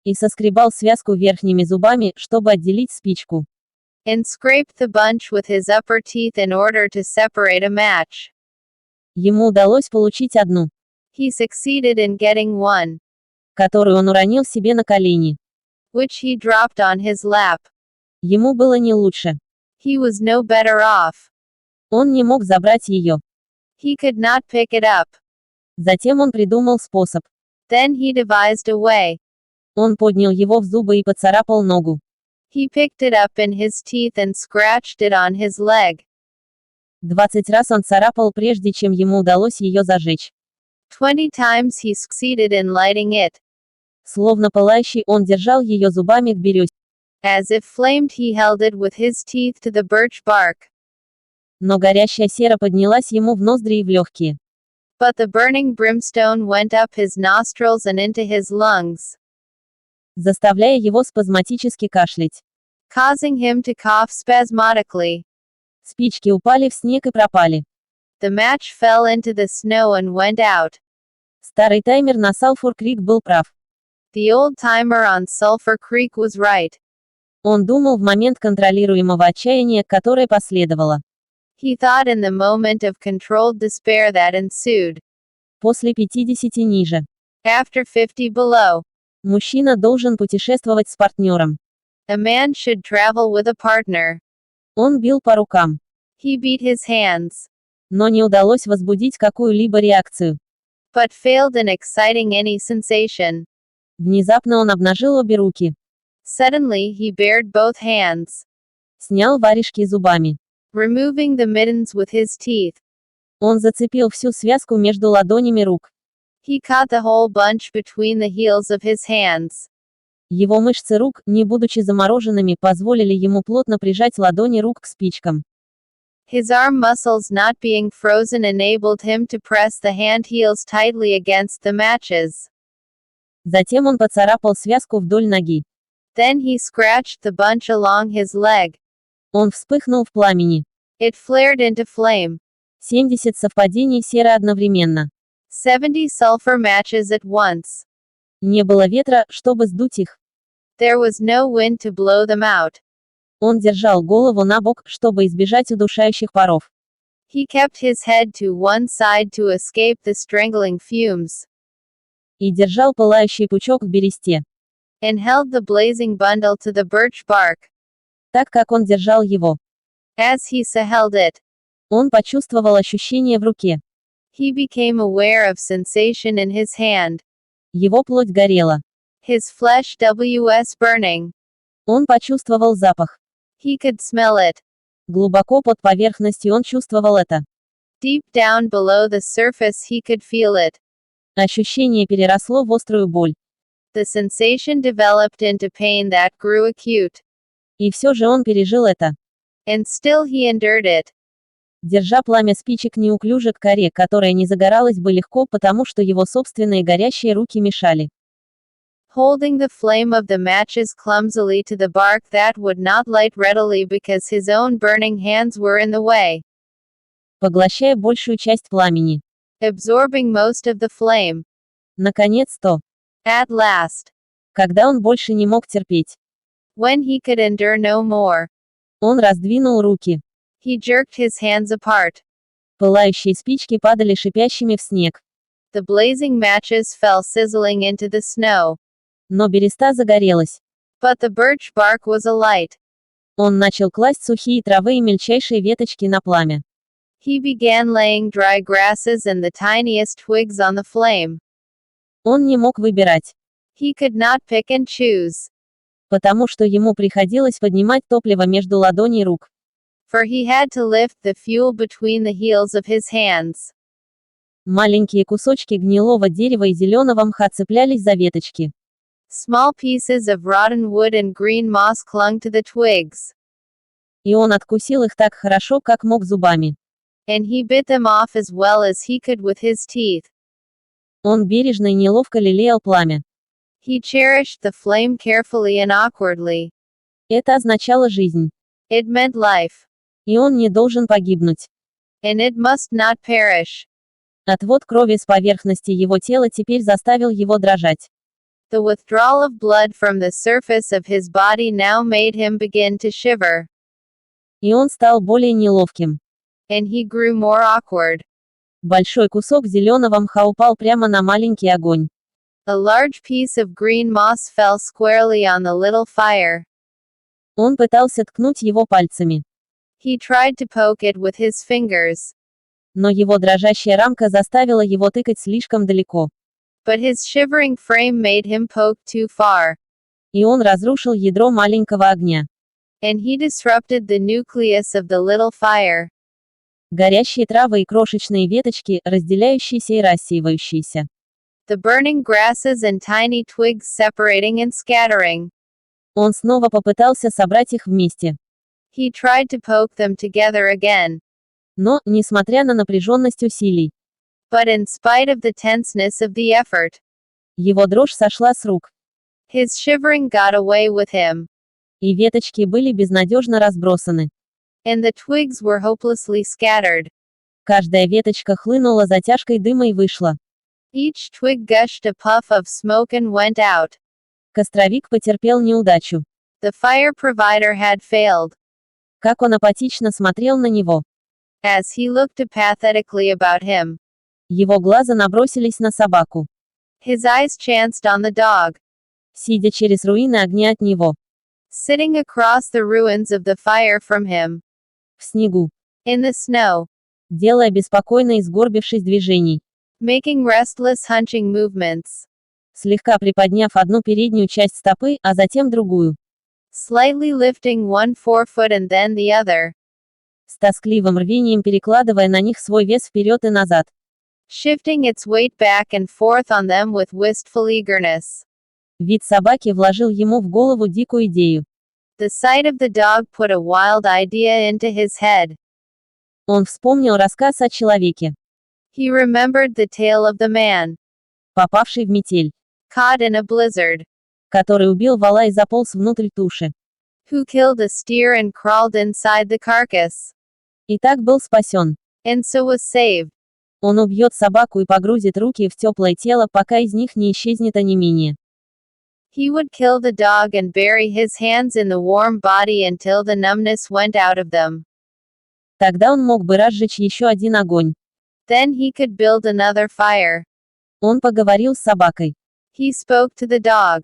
Speaker 1: И соскребал связку верхними зубами, чтобы отделить спичку.
Speaker 2: and scraped the bunch with his upper teeth in order to separate a match.
Speaker 1: Ему удалось получить одну,
Speaker 2: He succeeded in getting one,
Speaker 1: которую он уронил себе на колени.
Speaker 2: which he dropped on his lap.
Speaker 1: Ему было не лучше.
Speaker 2: He was no better off.
Speaker 1: Он не мог забрать ее.
Speaker 2: He could not pick it up.
Speaker 1: Затем он придумал способ.
Speaker 2: Then he devised a way.
Speaker 1: Он поднял его в зубы и поцарапал ногу.
Speaker 2: He picked it up in his teeth and scratched it on his leg.
Speaker 1: 20 раз он царапал, прежде чем ему удалось ее зажечь.
Speaker 2: 20 times he succeeded in lighting it.
Speaker 1: Словно пылающий, он держал ее зубами к березе.
Speaker 2: As if flamed, he held it with his teeth to the birch bark.
Speaker 1: Но горящая сера поднялась ему в ноздри и в легкие.
Speaker 2: But the burning brimstone went up his nostrils and into his lungs,
Speaker 1: Заставляя его спазматически кашлять.
Speaker 2: causing him to cough spasmodically.
Speaker 1: Спички упали в снег и пропали.
Speaker 2: The match fell into the snow and went out.
Speaker 1: Старый таймер на Салфур Крик был прав.
Speaker 2: The old timer on Sulphur Creek was right.
Speaker 1: Он думал в момент контролируемого отчаяния, которое последовало.
Speaker 2: He thought in the moment of controlled despair that ensued.
Speaker 1: После 50 ниже.
Speaker 2: After 50 below,
Speaker 1: Мужчина должен путешествовать с партнером.
Speaker 2: a man should travel with a partner.
Speaker 1: Он бил по рукам.
Speaker 2: He beat his hands,
Speaker 1: Но не удалось возбудить какую-либо реакцию.
Speaker 2: but failed in exciting any sensation.
Speaker 1: Внезапно он обнажил обе руки.
Speaker 2: Suddenly he bared both hands,
Speaker 1: Снял варежки зубами.
Speaker 2: removing the mittens with his teeth.
Speaker 1: Он зацепил всю связку между ладонями рук.
Speaker 2: He caught the whole bunch between the heels of his hands.
Speaker 1: Его мышцы рук, не будучи замороженными, позволили ему плотно прижать ладони рук к спичкам.
Speaker 2: His arm muscles not being frozen enabled him to press the hand heels tightly against the matches.
Speaker 1: Затем он поцарапал связку вдоль ноги.
Speaker 2: Then he scratched the bunch along his leg.
Speaker 1: Он вспыхнул в пламени.
Speaker 2: It flared into flame.
Speaker 1: 70 совпадений серы одновременно.
Speaker 2: 70 sulfur matches at once.
Speaker 1: Не было ветра, чтобы сдуть их.
Speaker 2: There was no wind to blow them out.
Speaker 1: Он держал голову на бок, чтобы избежать удушающих паров.
Speaker 2: He kept his head to one side to escape the strangling fumes,
Speaker 1: И держал пылающий пучок в бересте.
Speaker 2: and held the blazing bundle to the birch bark.
Speaker 1: Так как он держал его.
Speaker 2: As he held it,
Speaker 1: Он почувствовал ощущение в руке.
Speaker 2: he became aware of sensation in his hand.
Speaker 1: Его плоть горела.
Speaker 2: His flesh was burning.
Speaker 1: Он почувствовал запах.
Speaker 2: He could smell it.
Speaker 1: Глубоко под поверхностью он чувствовал это.
Speaker 2: Deep down below the surface he could feel it.
Speaker 1: Ощущение переросло в острую боль.
Speaker 2: The sensation developed into pain that grew acute.
Speaker 1: И все же он пережил это.
Speaker 2: And still he endured it.
Speaker 1: Держа пламя спичек неуклюже к коре, которая не загоралась бы легко, потому что его собственные горящие руки мешали.
Speaker 2: Holding the flame of the matches clumsily to the bark that would not light readily because his own burning hands were in the way.
Speaker 1: Поглощая большую часть пламени.
Speaker 2: Absorbing most of the flame.
Speaker 1: Наконец-то.
Speaker 2: At last.
Speaker 1: Когда он больше не мог терпеть.
Speaker 2: When he could endure no more.
Speaker 1: Он раздвинул руки.
Speaker 2: He jerked his hands apart.
Speaker 1: Пылающие спички падали шипящими в снег.
Speaker 2: The blazing matches fell sizzling into the snow.
Speaker 1: Но береста загорелась.
Speaker 2: But the birch bark was alight.
Speaker 1: Он начал класть сухие травы и мельчайшие веточки на пламя.
Speaker 2: He began laying dry grasses and the tiniest twigs on the flame.
Speaker 1: Он не мог выбирать.
Speaker 2: He could not pick and choose.
Speaker 1: Потому что ему приходилось поднимать топливо между ладоней рук.
Speaker 2: For he had to lift the fuel between the heels of his hands.
Speaker 1: Маленькие кусочки гнилого дерева и зеленого мха цеплялись за веточки.
Speaker 2: Small pieces of rotten wood and green moss clung to the twigs.
Speaker 1: И он откусил их так хорошо, как мог зубами.
Speaker 2: And he bit them off as well as he could with his teeth.
Speaker 1: Он бережно и неловко лелеял пламя.
Speaker 2: He cherished the flame carefully and awkwardly.
Speaker 1: Это означало жизнь.
Speaker 2: It meant life.
Speaker 1: И он не должен погибнуть.
Speaker 2: And it must not perish.
Speaker 1: Отвод крови с поверхности его тела теперь заставил его дрожать.
Speaker 2: The withdrawal of blood from the surface of his body now made him begin to shiver.
Speaker 1: И он стал более неловким.
Speaker 2: And he grew more awkward.
Speaker 1: Большой кусок зеленого мха упал прямо на маленький огонь.
Speaker 2: A large piece of green moss fell squarely on the little fire.
Speaker 1: Он пытался ткнуть его пальцами.
Speaker 2: He tried to poke it with his fingers.
Speaker 1: Но его дрожащая рамка заставила его тыкать слишком далеко.
Speaker 2: But his shivering frame made him poke too far.
Speaker 1: И он разрушил ядро маленького огня.
Speaker 2: And he disrupted the nucleus of the little fire.
Speaker 1: Горящие травы и крошечные веточки, разделяющиеся и рассеивающиеся.
Speaker 2: The burning grasses and tiny twigs separating and scattering.
Speaker 1: Он снова попытался собрать их вместе.
Speaker 2: He tried to poke them together again.
Speaker 1: Но, несмотря на напряженность усилий,
Speaker 2: But in spite of the tenseness of the effort,
Speaker 1: его дрожь сошла с рук.
Speaker 2: his shivering got away with him.
Speaker 1: И веточки были безнадежно разбросаны.
Speaker 2: And the twigs were hopelessly scattered.
Speaker 1: Каждая веточка хлынула затяжкой дыма и вышла.
Speaker 2: Each twig gushed a puff of smoke and went out.
Speaker 1: Костровик потерпел неудачу.
Speaker 2: The fire provider had failed.
Speaker 1: Как он апатично смотрел на него.
Speaker 2: As he looked apathetically about him.
Speaker 1: Его глаза набросились на собаку.
Speaker 2: His eyes chanced on the dog.
Speaker 1: Сидя через руины огня от него.
Speaker 2: Sitting across the ruins of the fire from him.
Speaker 1: В снегу.
Speaker 2: In the snow.
Speaker 1: Делая беспокойно и сгорбившись движений.
Speaker 2: Making restless hunching movements.
Speaker 1: Слегка приподняв одну переднюю часть стопы, а затем другую.
Speaker 2: Slightly lifting one forefoot and then the other.
Speaker 1: С тоскливым рвением перекладывая на них свой вес вперед и назад.
Speaker 2: Shifting its weight back and forth on them with wistful eagerness.
Speaker 1: Вид собаки вложил ему в голову дикую идею.
Speaker 2: The sight of the dog put a wild idea into his head.
Speaker 1: Он вспомнил рассказ о человеке,
Speaker 2: He remembered the tale of the man,
Speaker 1: попавший в метель,
Speaker 2: caught in a blizzard,
Speaker 1: который убил вола и заполз внутрь туши.
Speaker 2: who killed a steer and crawled inside the carcass,
Speaker 1: И так был спасен.
Speaker 2: and so was saved.
Speaker 1: Он убьет собаку и погрузит руки в теплое тело, пока из них не исчезнет онемение.
Speaker 2: He would kill the dog and bury his hands in the warm body until the numbness went out of them.
Speaker 1: Тогда он мог бы разжечь еще один огонь.
Speaker 2: Then he could build another fire.
Speaker 1: Он поговорил с собакой,
Speaker 2: He spoke to the dog,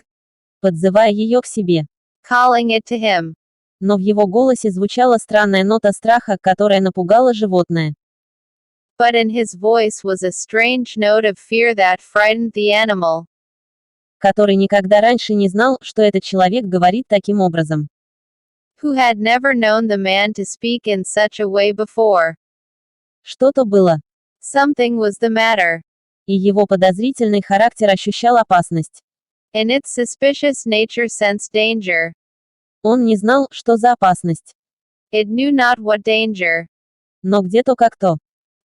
Speaker 1: подзывая ее к себе.
Speaker 2: calling it to him.
Speaker 1: Но в его голосе звучала странная нота страха, которая напугала животное.
Speaker 2: But in his voice was a strange note of fear that frightened the animal.
Speaker 1: Который никогда раньше не знал, что этот человек говорит таким образом.
Speaker 2: who had never known the man to speak in such a way before.
Speaker 1: Что-то было.
Speaker 2: Something was the matter.
Speaker 1: И его подозрительный характер ощущал опасность.
Speaker 2: And its suspicious nature sensed danger.
Speaker 1: Он не знал, что за опасность.
Speaker 2: It knew not what danger.
Speaker 1: Но где-то как-то.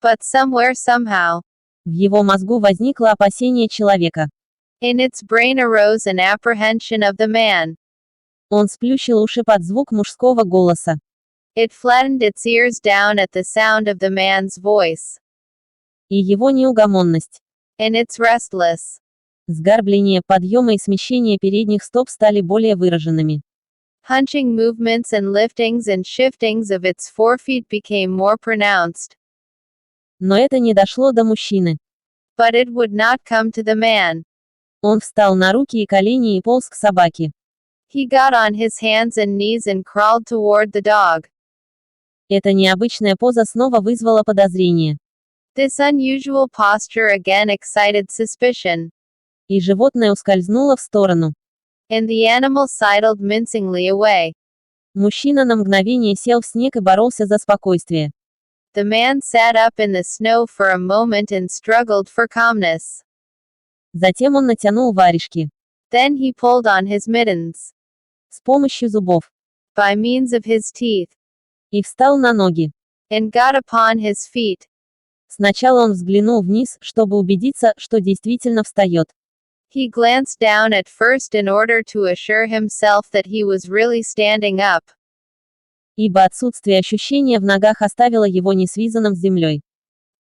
Speaker 2: But somewhere somehow.
Speaker 1: В его мозгу возникло опасение человека.
Speaker 2: In its brain arose an apprehension of the man.
Speaker 1: Он сплющил уши под звук мужского голоса.
Speaker 2: It flattened its ears down at the sound of the man's voice.
Speaker 1: И его неугомонность.
Speaker 2: And its restless.
Speaker 1: Сгорбление, подъемы и смещение передних стоп стали более выраженными.
Speaker 2: Hunching movements and liftings and shiftings of its forefeet became more pronounced.
Speaker 1: Но это не дошло до мужчины.
Speaker 2: But it would not come to the man.
Speaker 1: Он встал на руки и колени и полз к собаке.
Speaker 2: He got on his hands and knees and crawled toward the dog.
Speaker 1: Эта необычная поза снова вызвала подозрение.
Speaker 2: This unusual posture again excited suspicion.
Speaker 1: И животное ускользнуло в сторону.
Speaker 2: And the animal sidled mincingly away.
Speaker 1: Мужчина на мгновение сел в снег и боролся за спокойствие.
Speaker 2: The man sat up in the snow for a moment and struggled for calmness.
Speaker 1: Затем он натянул варежки.
Speaker 2: Then he pulled on his mittens.
Speaker 1: С помощью зубов.
Speaker 2: By means of his teeth.
Speaker 1: И встал на ноги.
Speaker 2: And got upon his feet.
Speaker 1: Сначала он взглянул вниз, чтобы убедиться, что действительно встает.
Speaker 2: He glanced down at first in order to assure himself that he was really standing up.
Speaker 1: Ибо отсутствие ощущения в ногах оставило его несвязанным с землей.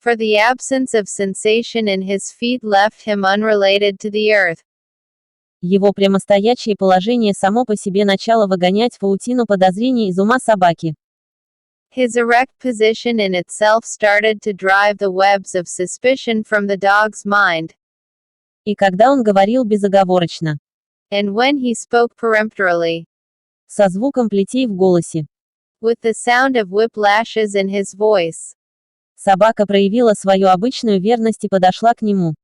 Speaker 2: For the absence of sensation in his feet left him unrelated to the earth.
Speaker 1: Его прямостоящее положение само по себе начало выгонять паутину подозрений из ума собаки.
Speaker 2: His erect position in itself started to drive the webs of suspicion from the dog's mind.
Speaker 1: И когда он говорил безоговорочно.
Speaker 2: And when he spoke peremptorily.
Speaker 1: Со звуком плетей в голосе.
Speaker 2: With the sound of whiplashes in his voice.
Speaker 1: Собака проявила свою обычную верность и подошла к нему.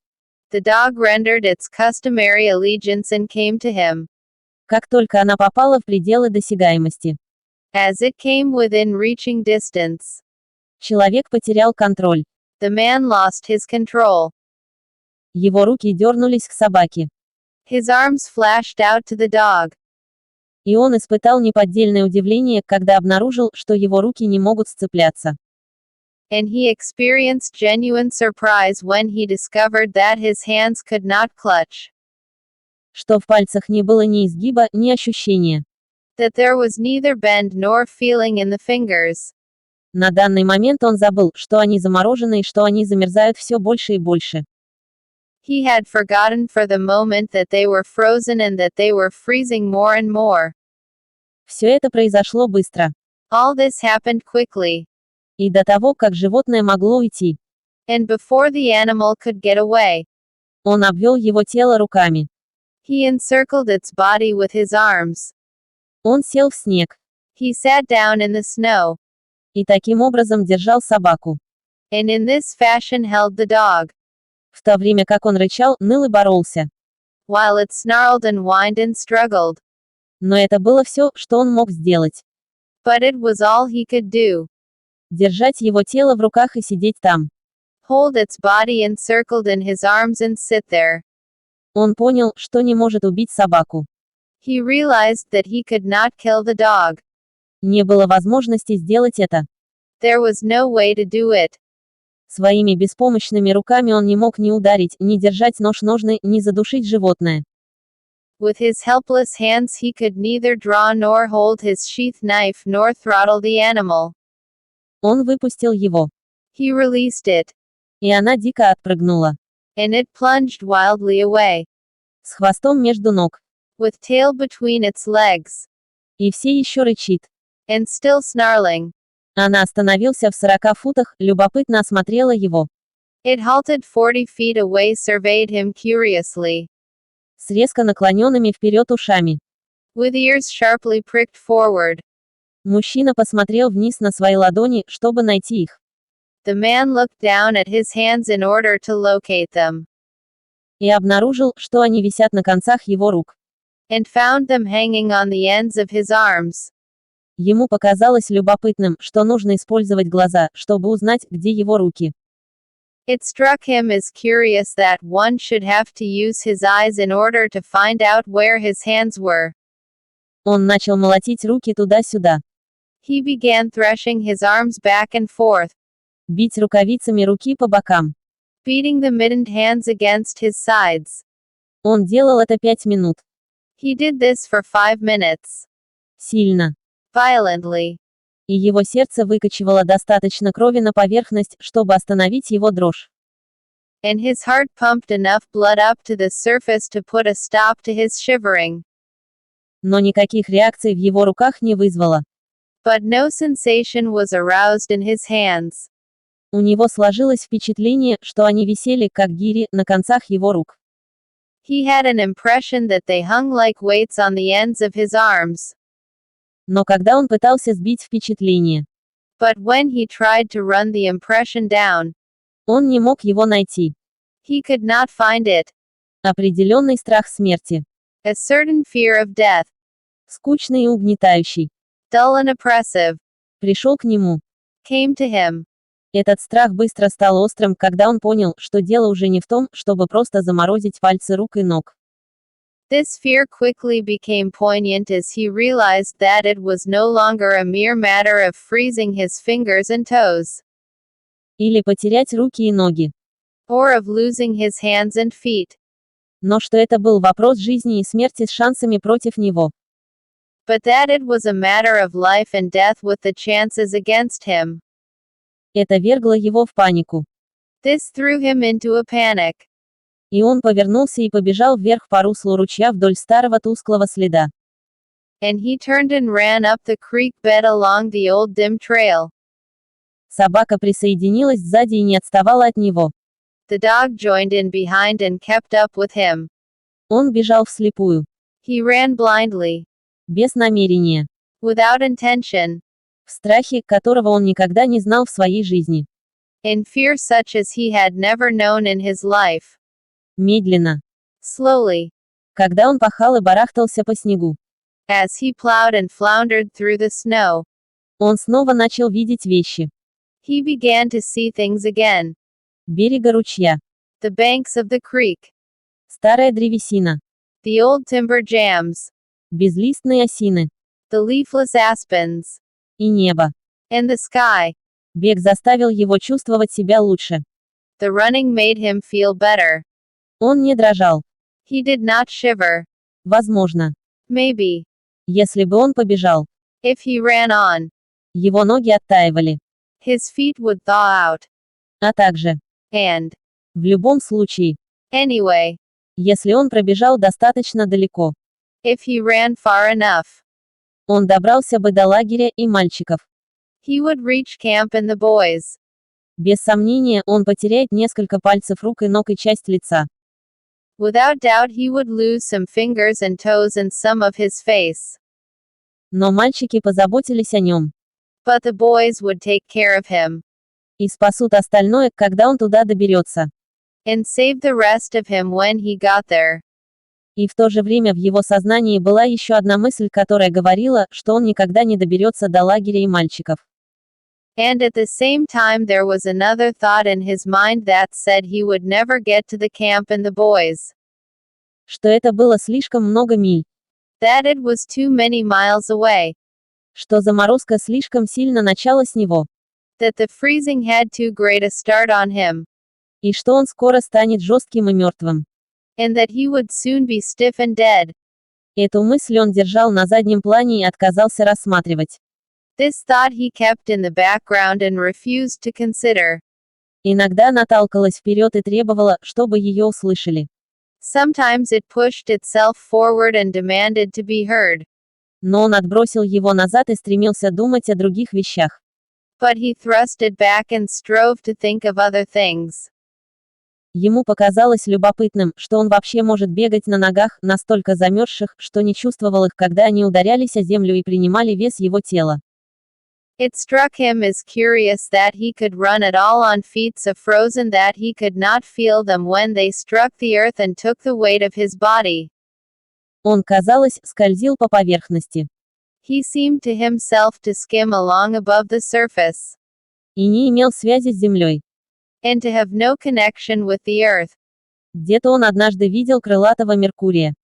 Speaker 2: The dog rendered its customary allegiance and came to him.
Speaker 1: Как только она попала в пределы досягаемости.
Speaker 2: As it came within reaching distance.
Speaker 1: Человек потерял контроль.
Speaker 2: The man lost his control.
Speaker 1: Его руки дернулись к собаке.
Speaker 2: His arms flashed out to the dog.
Speaker 1: И он испытал неподдельное удивление, когда обнаружил, что его руки не могут сцепляться.
Speaker 2: And he experienced genuine surprise when he discovered that his hands could not clutch.
Speaker 1: Что в пальцах не было ни изгиба, ни ощущения.
Speaker 2: That there was neither bend nor feeling in the fingers.
Speaker 1: На данный момент он забыл, что они заморожены и что они замерзают все больше и больше.
Speaker 2: He had forgotten for the moment that they were frozen and that they were freezing more and more.
Speaker 1: Все это произошло быстро.
Speaker 2: All this happened quickly.
Speaker 1: И до того, как животное могло уйти.
Speaker 2: And before the animal could get away.
Speaker 1: Он обвел его тело руками.
Speaker 2: He encircled its body with his arms.
Speaker 1: Он сел в снег.
Speaker 2: He sat down in the snow.
Speaker 1: И таким образом держал собаку.
Speaker 2: And in this fashion held the dog.
Speaker 1: В то время как он рычал, ныл и боролся.
Speaker 2: While it snarled and whined and struggled.
Speaker 1: Но это было все, что он мог сделать.
Speaker 2: But it was all he could do.
Speaker 1: Держать его тело в руках и сидеть там.
Speaker 2: Hold its body encircled in his arms and sit there.
Speaker 1: Он понял, что не может убить собаку.
Speaker 2: He realized that he could not kill the dog.
Speaker 1: Не было возможности сделать это.
Speaker 2: There was no way to do it.
Speaker 1: Своими беспомощными руками он не мог ни ударить, ни держать нож-ножны, ни задушить животное.
Speaker 2: With his helpless hands he could neither draw nor hold his sheath knife nor throttle the animal.
Speaker 1: Он выпустил его.
Speaker 2: He released it.
Speaker 1: И она дико отпрыгнула.
Speaker 2: And it plunged wildly away.
Speaker 1: С хвостом между ног.
Speaker 2: With tail between its legs.
Speaker 1: И все еще рычит.
Speaker 2: And still snarling.
Speaker 1: Она остановился в 40 футах, любопытно осмотрела его.
Speaker 2: It halted 40 feet away, surveyed him curiously.
Speaker 1: С резко наклоненными вперед ушами.
Speaker 2: With ears sharply pricked forward.
Speaker 1: Мужчина посмотрел вниз на свои ладони, чтобы найти их.
Speaker 2: The man looked down at his hands in order to locate them.
Speaker 1: И обнаружил, что они висят на концах его рук.
Speaker 2: And found them hanging on the ends of his arms.
Speaker 1: Ему показалось любопытным, что нужно использовать глаза, чтобы узнать, где его руки.
Speaker 2: It struck him as curious that one should have to use his eyes in order to find out where his hands were.
Speaker 1: Он начал молотить руки туда-сюда,
Speaker 2: He began threshing his arms back and forth,
Speaker 1: бить рукавицами руки по бокам.
Speaker 2: beating the mittened hands against his sides.
Speaker 1: Он делал это 5 минут.
Speaker 2: He did this for 5 minutes.
Speaker 1: Сильно.
Speaker 2: Violently.
Speaker 1: И его сердце выкачивало достаточно крови на поверхность, чтобы остановить его дрожь.
Speaker 2: And his heart pumped enough blood up to the surface to put a stop to his shivering.
Speaker 1: Но никаких реакций в его руках не вызвало.
Speaker 2: But no sensation was aroused in his hands.
Speaker 1: У него сложилось впечатление, что они висели, как гири, на концах его рук.
Speaker 2: He had an impression that they hung like weights on the ends of his arms.
Speaker 1: Но когда он пытался сбить впечатление,
Speaker 2: But when he tried to run the impression down,
Speaker 1: он не мог его найти.
Speaker 2: he could not find it.
Speaker 1: Определенный страх смерти.
Speaker 2: A certain fear of death,
Speaker 1: Скучный и угнетающий.
Speaker 2: dull and oppressive,
Speaker 1: Пришел к нему.
Speaker 2: came to him.
Speaker 1: Этот страх быстро стал острым, когда он понял, что дело уже не в том, чтобы просто заморозить пальцы рук и ног.
Speaker 2: This fear quickly became poignant as he realized that it was no longer a mere matter of freezing his fingers and toes,
Speaker 1: Или потерять руки и ноги.
Speaker 2: or of losing his hands and feet,
Speaker 1: Но что это был вопрос жизни и смерти с шансами против него.
Speaker 2: but that it was a matter of life and death with the chances against him.
Speaker 1: Это вергло его в панику.
Speaker 2: This threw him into a panic.
Speaker 1: И он повернулся и побежал вверх по руслу ручья вдоль старого тусклого следа.
Speaker 2: And he turned and ran up the creek bed along the old dim trail.
Speaker 1: Собака присоединилась сзади и не отставала от него.
Speaker 2: The dog joined in behind and kept up with him.
Speaker 1: Он бежал вслепую.
Speaker 2: He ran blindly,
Speaker 1: Без намерения.
Speaker 2: without intention,
Speaker 1: В страхе, которого он никогда не знал в своей жизни.
Speaker 2: in fear such as he had never known in his life.
Speaker 1: Медленно.
Speaker 2: Slowly,
Speaker 1: Когда он пахал и барахтался по снегу.
Speaker 2: as he plowed and floundered through the snow,
Speaker 1: Он снова начал видеть вещи.
Speaker 2: he began to see things again.
Speaker 1: Берега ручья.
Speaker 2: The banks of the creek,
Speaker 1: Старая древесина.
Speaker 2: the old timber jams,
Speaker 1: Безлистные осины.
Speaker 2: the leafless aspens,
Speaker 1: И небо.
Speaker 2: and the sky.
Speaker 1: Бег заставил его чувствовать себя лучше.
Speaker 2: The running made him feel better.
Speaker 1: Он не дрожал.
Speaker 2: He did not shiver.
Speaker 1: Возможно.
Speaker 2: Maybe.
Speaker 1: Если бы он побежал.
Speaker 2: If he ran on,
Speaker 1: Его ноги оттаивали.
Speaker 2: his feet would thaw out.
Speaker 1: А также.
Speaker 2: And,
Speaker 1: В любом случае.
Speaker 2: anyway,
Speaker 1: Если он пробежал достаточно далеко.
Speaker 2: if he ran far enough,
Speaker 1: Он добрался бы до лагеря и мальчиков.
Speaker 2: he would reach camp and the boys.
Speaker 1: Без сомнения, он потеряет несколько пальцев рук и ног и часть лица.
Speaker 2: Without doubt he would lose some fingers and toes and some of his face.
Speaker 1: Но мальчики позаботились о нем.
Speaker 2: But the boys would take care of him.
Speaker 1: И спасут остальное, когда он туда доберется.
Speaker 2: And save the rest of him when he got there.
Speaker 1: И в то же время в его сознании была еще одна мысль, которая говорила, что он никогда не доберется до лагеря и мальчиков.
Speaker 2: And at the same time there was another thought in his mind that said he would never get to the camp and the boys.
Speaker 1: Что это было слишком много миль.
Speaker 2: That it was too many miles away.
Speaker 1: Что заморозка слишком сильно начала с него.
Speaker 2: That the freezing had too great a start on him.
Speaker 1: И что он скоро станет жестким и мертвым.
Speaker 2: And that he would soon be stiff and dead.
Speaker 1: Эту мысль он держал на заднем плане и отказался рассматривать.
Speaker 2: This thought he kept in the background and refused to consider.
Speaker 1: Иногда она толкалась вперед и требовала, чтобы ее услышали.
Speaker 2: Sometimes it pushed itself forward and demanded to be heard.
Speaker 1: Но он отбросил его назад и стремился думать о других вещах.
Speaker 2: But he thrust it back and strove to think of other things.
Speaker 1: Ему показалось любопытным, что он вообще может бегать на ногах, настолько замерзших, что не чувствовал их, когда они ударялись о землю и принимали вес его тела.
Speaker 2: It struck him as curious that he could run at all on feet so frozen that he could not feel them when they struck the earth and took the weight of his body.
Speaker 1: Он, казалось, скользил по поверхности.
Speaker 2: He seemed to himself to skim along above the surface,
Speaker 1: и не имел связи с землей.
Speaker 2: and to have no connection with the earth.
Speaker 1: Где-то он однажды видел крылатого Меркурия.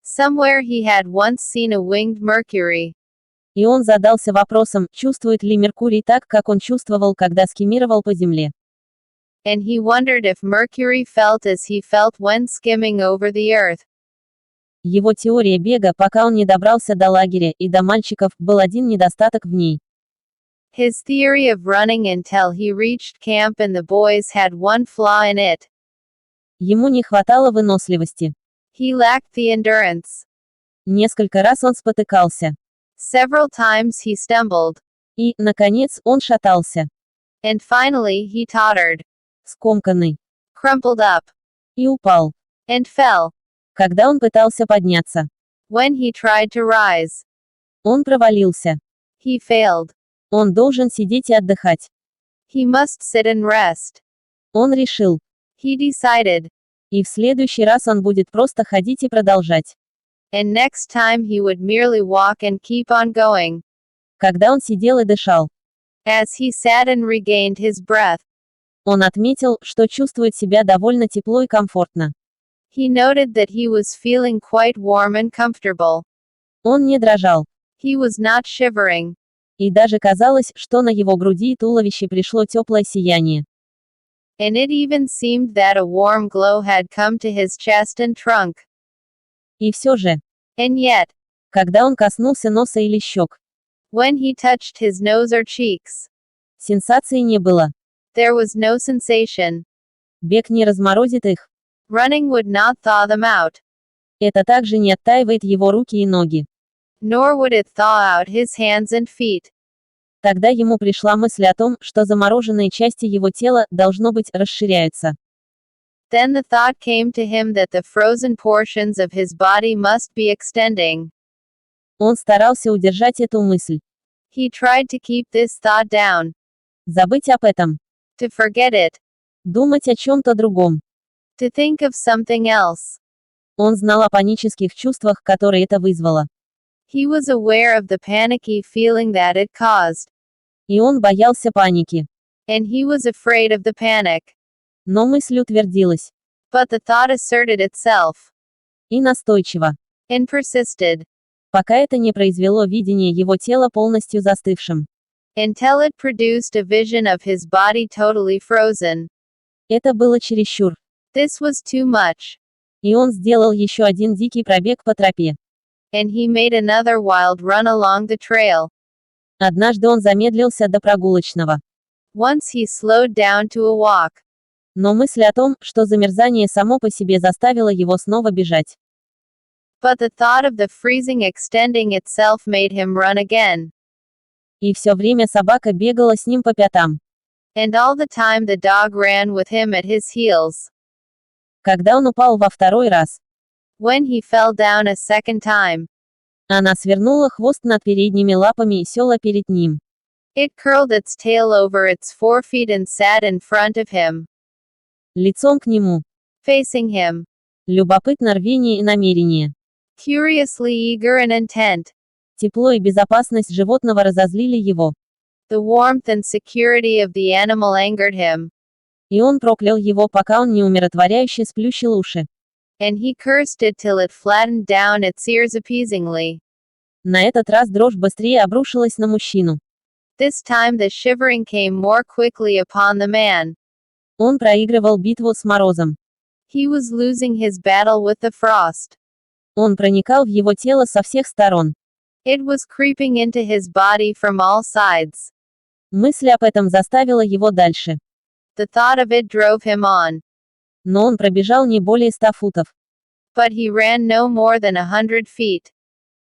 Speaker 2: Somewhere he had once seen a winged Mercury.
Speaker 1: И он задался вопросом, чувствует ли Меркурий так, как он чувствовал, когда скиммировал по земле.
Speaker 2: And he wondered if Mercury felt as he felt when skimming over the earth.
Speaker 1: Его теория бега, пока он не добрался до лагеря и до мальчиков, был один недостаток в ней.
Speaker 2: His theory of running until he reached camp and the boys had one flaw in it.
Speaker 1: Ему не хватало выносливости.
Speaker 2: He lacked the endurance.
Speaker 1: Несколько раз он спотыкался.
Speaker 2: Several times he stumbled.
Speaker 1: И, наконец, он шатался.
Speaker 2: And finally he tottered,
Speaker 1: Скомканный.
Speaker 2: crumpled up,
Speaker 1: И упал.
Speaker 2: and fell.
Speaker 1: Когда он пытался подняться.
Speaker 2: When he tried to rise,
Speaker 1: Он провалился.
Speaker 2: he failed.
Speaker 1: Он должен сидеть и отдыхать.
Speaker 2: He must sit and rest.
Speaker 1: Он решил.
Speaker 2: He decided.
Speaker 1: И в следующий раз он будет просто ходить и продолжать.
Speaker 2: And next time he would merely walk and keep on going.
Speaker 1: Когда он сидел и дышал.
Speaker 2: As he sat and regained his breath,
Speaker 1: Он отметил, что чувствует себя довольно тепло и комфортно.
Speaker 2: he noted that he was feeling quite warm and comfortable.
Speaker 1: Он не дрожал.
Speaker 2: He was not shivering.
Speaker 1: И даже казалось, что на его груди и туловище пришло теплое сияние.
Speaker 2: And it even seemed that a warm glow had come to his chest and trunk.
Speaker 1: И все же,
Speaker 2: And yet,
Speaker 1: когда он коснулся носа или щек,
Speaker 2: when he touched his nose or cheeks,
Speaker 1: сенсации не было.
Speaker 2: there was no sensation.
Speaker 1: Бег не разморозит их.
Speaker 2: Running would not thaw them out,
Speaker 1: Это также не оттаивает его руки и ноги.
Speaker 2: nor would it thaw out his hands and feet.
Speaker 1: Тогда ему пришла мысль о том, что замороженные части его тела, должно быть, расширяются.
Speaker 2: Then the thought came to him that the frozen portions of his body must be extending.
Speaker 1: Он старался удержать эту мысль.
Speaker 2: He tried to keep this thought down,
Speaker 1: Забыть об этом.
Speaker 2: to forget it,
Speaker 1: Думать о чем-то другом.
Speaker 2: to think of something else.
Speaker 1: Он знал о панических чувствах, которые это вызвало.
Speaker 2: He was aware of the panicky feeling that it caused,
Speaker 1: И он боялся паники.
Speaker 2: and he was afraid of the panic.
Speaker 1: Но мысль утвердилась.
Speaker 2: But the thought asserted itself,
Speaker 1: И настойчиво.
Speaker 2: and persisted,
Speaker 1: Пока это не произвело видение его тела полностью застывшим.
Speaker 2: until it produced a vision of his body totally frozen.
Speaker 1: Это было чересчур.
Speaker 2: This was too much,
Speaker 1: И он сделал еще один дикий пробег по тропе.
Speaker 2: and he made another wild run along the trail.
Speaker 1: Однажды он замедлился до прогулочного.
Speaker 2: Once he slowed down to a walk.
Speaker 1: Но мысль о том, что замерзание само по себе заставило его снова бежать.
Speaker 2: But the thought of the freezing extending itself made him run again.
Speaker 1: И все время собака бегала с ним по пятам.
Speaker 2: And all the time the dog ran with him at his heels.
Speaker 1: Когда он упал во второй раз,
Speaker 2: When he fell down a second time,
Speaker 1: она свернула хвост над передними лапами и села перед ним.
Speaker 2: it curled its tail over its forefeet and sat in front of him,
Speaker 1: Лицом к нему.
Speaker 2: facing him,
Speaker 1: Любопытно рвение и намерение.
Speaker 2: curiously eager and intent.
Speaker 1: Тепло и безопасность животного разозлили его.
Speaker 2: The warmth and security of the animal angered him,
Speaker 1: И он проклял его, пока он не умиротворяюще сплющил уши.
Speaker 2: and he cursed it till it flattened down its ears appeasingly.
Speaker 1: На этот раз дрожь быстрее обрушилась на мужчину.
Speaker 2: This time the shivering came more quickly upon the man.
Speaker 1: Он проигрывал битву с морозом.
Speaker 2: He was losing his battle with the frost.
Speaker 1: Он проникал в его тело со всех сторон.
Speaker 2: It was creeping into his body from all sides.
Speaker 1: Мысль об этом заставила его дальше.
Speaker 2: The thought of it drove him on.
Speaker 1: Но он пробежал не более 100 футов.
Speaker 2: But he ran no more than 100 feet.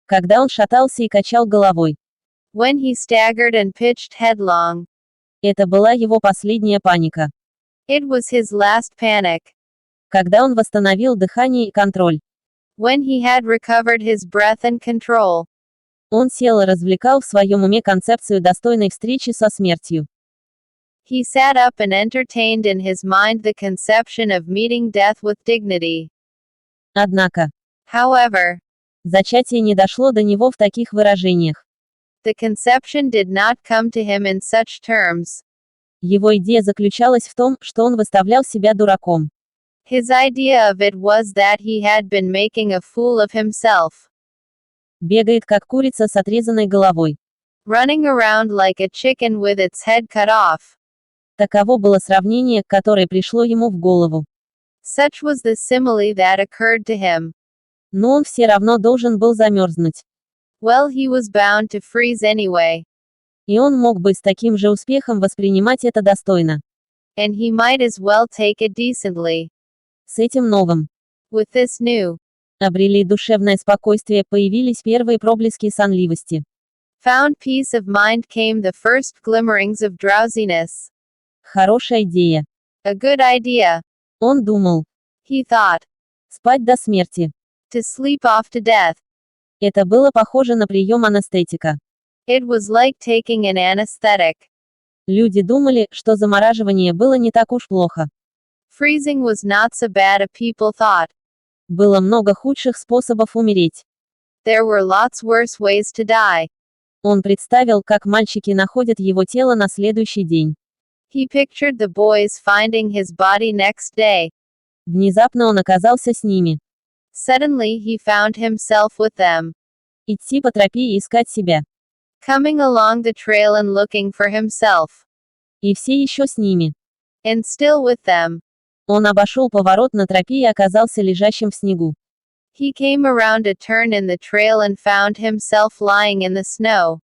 Speaker 1: Когда он шатался и качал головой.
Speaker 2: When he staggered and pitched headlong.
Speaker 1: Это была его последняя паника.
Speaker 2: It was his last panic.
Speaker 1: Когда он восстановил дыхание и контроль.
Speaker 2: When he had recovered his breath and control.
Speaker 1: Он сел и развлекал в своем уме концепцию достойной встречи со смертью.
Speaker 2: He sat up and entertained in his mind the conception of meeting death with dignity.
Speaker 1: Однако,
Speaker 2: However,
Speaker 1: зачатие не дошло до него в таких выражениях.
Speaker 2: The conception did not come to him in such terms.
Speaker 1: Его идея заключалась в том, что он выставлял себя дураком.
Speaker 2: His idea of it was that he had been making a fool of himself.
Speaker 1: Бегает как курица с отрезанной головой.
Speaker 2: Running around like a chicken with its head cut off.
Speaker 1: Таково было сравнение, которое пришло ему в голову.
Speaker 2: Such was the simile that occurred to him.
Speaker 1: Но он все равно должен был замерзнуть.
Speaker 2: Well, he was bound to freeze anyway.
Speaker 1: И он мог бы с таким же успехом воспринимать это достойно.
Speaker 2: And he might as well take it decently.
Speaker 1: С этим новым.
Speaker 2: With this new,
Speaker 1: Обрели душевное спокойствие, появились первые проблески сонливости.
Speaker 2: found peace of mind came the first glimmerings of drowsiness.
Speaker 1: Хорошая идея.
Speaker 2: A good idea.
Speaker 1: Он думал.
Speaker 2: He thought.
Speaker 1: Спать до смерти.
Speaker 2: To sleep off to death.
Speaker 1: Это было похоже на прием анестетика.
Speaker 2: It was like taking an anesthetic.
Speaker 1: Люди думали, что замораживание было не так уж плохо.
Speaker 2: Freezing was not so bad, people thought.
Speaker 1: Было много худших способов умереть.
Speaker 2: There were lots worse ways to die.
Speaker 1: Он представил, как мальчики находят его тело на следующий день.
Speaker 2: He pictured the boys finding his body next day.
Speaker 1: Внезапно он оказался с ними.
Speaker 2: Suddenly he found himself with them.
Speaker 1: Идти по тропе и искать себя.
Speaker 2: Coming along the trail and looking for himself.
Speaker 1: И все еще с ними.
Speaker 2: And still with them.
Speaker 1: Он обошел поворот на тропе и оказался лежащим в снегу.
Speaker 2: He came around a turn in the trail and found himself lying in the snow.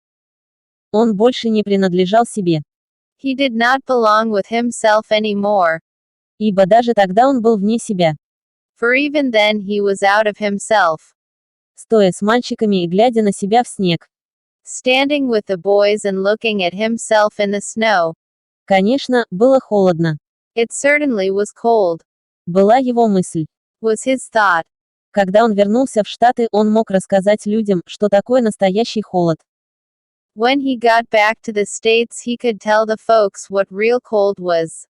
Speaker 1: Он больше не принадлежал себе.
Speaker 2: He did not belong with himself anymore.
Speaker 1: Ибо даже тогда он был вне себя.
Speaker 2: For even then he was out of himself.
Speaker 1: Стоя с мальчиками и глядя на себя в снег.
Speaker 2: Standing with the boys and looking at himself in the snow.
Speaker 1: Конечно, было холодно.
Speaker 2: It certainly was cold.
Speaker 1: Была его мысль.
Speaker 2: Was his thought.
Speaker 1: Когда он вернулся в Штаты, он мог рассказать людям, что такое настоящий холод.
Speaker 2: When he got back to the States, he could tell the folks what real cold was.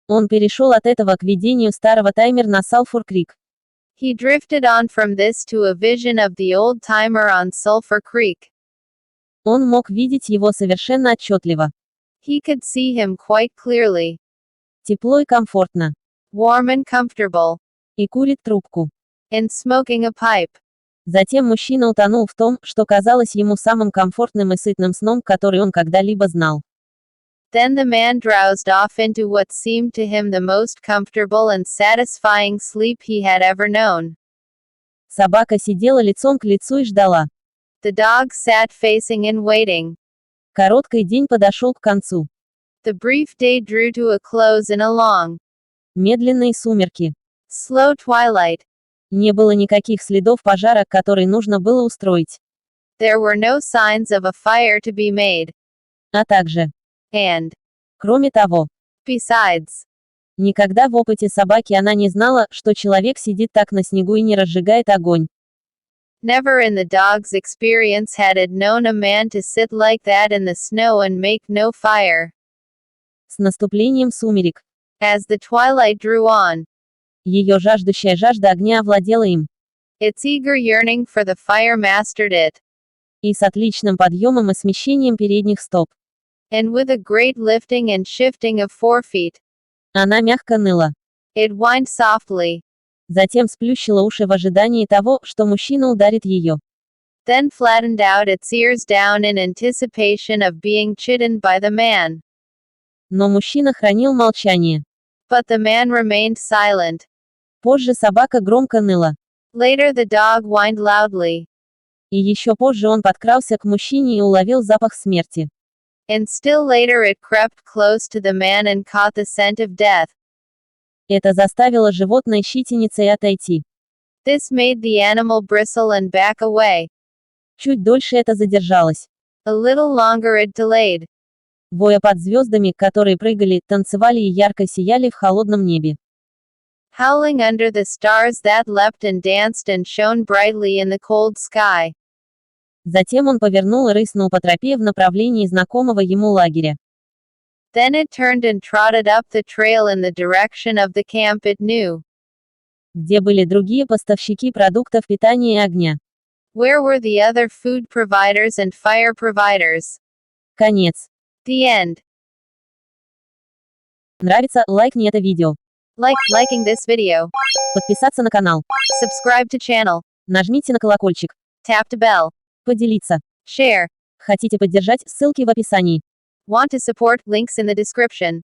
Speaker 1: Он перешел от этого к ведению старого таймера на Sulphur-Creek.
Speaker 2: He drifted on from this to a vision of the old timer on Sulphur Creek.
Speaker 1: Он мог видеть его совершенно отчетливо.
Speaker 2: He could see him quite clearly.
Speaker 1: Тепло и комфортно.
Speaker 2: Warm and comfortable.
Speaker 1: И курит трубку.
Speaker 2: And smoking a pipe.
Speaker 1: Затем мужчина утонул в том, что казалось ему самым комфортным и сытным сном, который он когда-либо знал.
Speaker 2: Then the man drowsed off into what seemed to him the most comfortable and satisfying sleep he had ever known.
Speaker 1: Собака сидела лицом к лицу и ждала.
Speaker 2: The dog sat facing and waiting.
Speaker 1: Короткий день подошел к концу.
Speaker 2: The brief day drew to a close in a long,
Speaker 1: Медленные сумерки.
Speaker 2: slow twilight.
Speaker 1: Не было никаких следов пожара, который нужно было устроить.
Speaker 2: There were no signs of a fire to be made.
Speaker 1: А также,
Speaker 2: And,
Speaker 1: кроме того,
Speaker 2: besides,
Speaker 1: никогда в опыте собаки она не знала, что человек сидит так на снегу и не разжигает огонь.
Speaker 2: never in the dog's experience had it known a man to sit like that in the snow and make no fire.
Speaker 1: С наступлением сумерек.
Speaker 2: As the twilight drew on,
Speaker 1: Ее жаждущая жажда огня овладела им.
Speaker 2: its eager yearning for the fire mastered it.
Speaker 1: И с отличным подъемом и смещением передних стоп.
Speaker 2: And with a great lifting and shifting of forefeet,
Speaker 1: Она мягко ныла.
Speaker 2: it whined softly.
Speaker 1: Затем сплющила уши в ожидании того, что мужчина ударит ее.
Speaker 2: Then flattened out its ears down in anticipation of being chidden by the man.
Speaker 1: Но мужчина хранил молчание.
Speaker 2: But the man remained silent.
Speaker 1: Позже собака громко ныла.
Speaker 2: Later the dog whined loudly.
Speaker 1: И еще позже он подкрался к мужчине и уловил запах смерти.
Speaker 2: And still later it crept close to the man and caught the scent of death.
Speaker 1: Это заставило животное щетиниться и отойти.
Speaker 2: This made the animal bristle and back away.
Speaker 1: Чуть дольше это задержалось.
Speaker 2: A little longer it delayed.
Speaker 1: Воя под звездами, которые прыгали, танцевали и ярко сияли в холодном небе.
Speaker 2: Howling under the stars that leapt and danced and shone brightly in the cold sky.
Speaker 1: Затем он повернул и рыснул по тропе в направлении знакомого ему лагеря.
Speaker 2: Then it turned and trotted up the trail in the direction of the camp it knew.
Speaker 1: Где были другие поставщики продуктов питания и огня.
Speaker 2: Where were the other food providers and fire providers?
Speaker 1: Конец.
Speaker 2: The end.
Speaker 1: Нравится? Лайкни это видео.
Speaker 2: Liking this video.
Speaker 1: Подписаться на канал.
Speaker 2: Subscribe to channel.
Speaker 1: Нажмите на колокольчик.
Speaker 2: Tap to bell.
Speaker 1: Поделиться.
Speaker 2: Share.
Speaker 1: Хотите поддержать? Ссылки в описании.
Speaker 2: Want to support? Links in the description.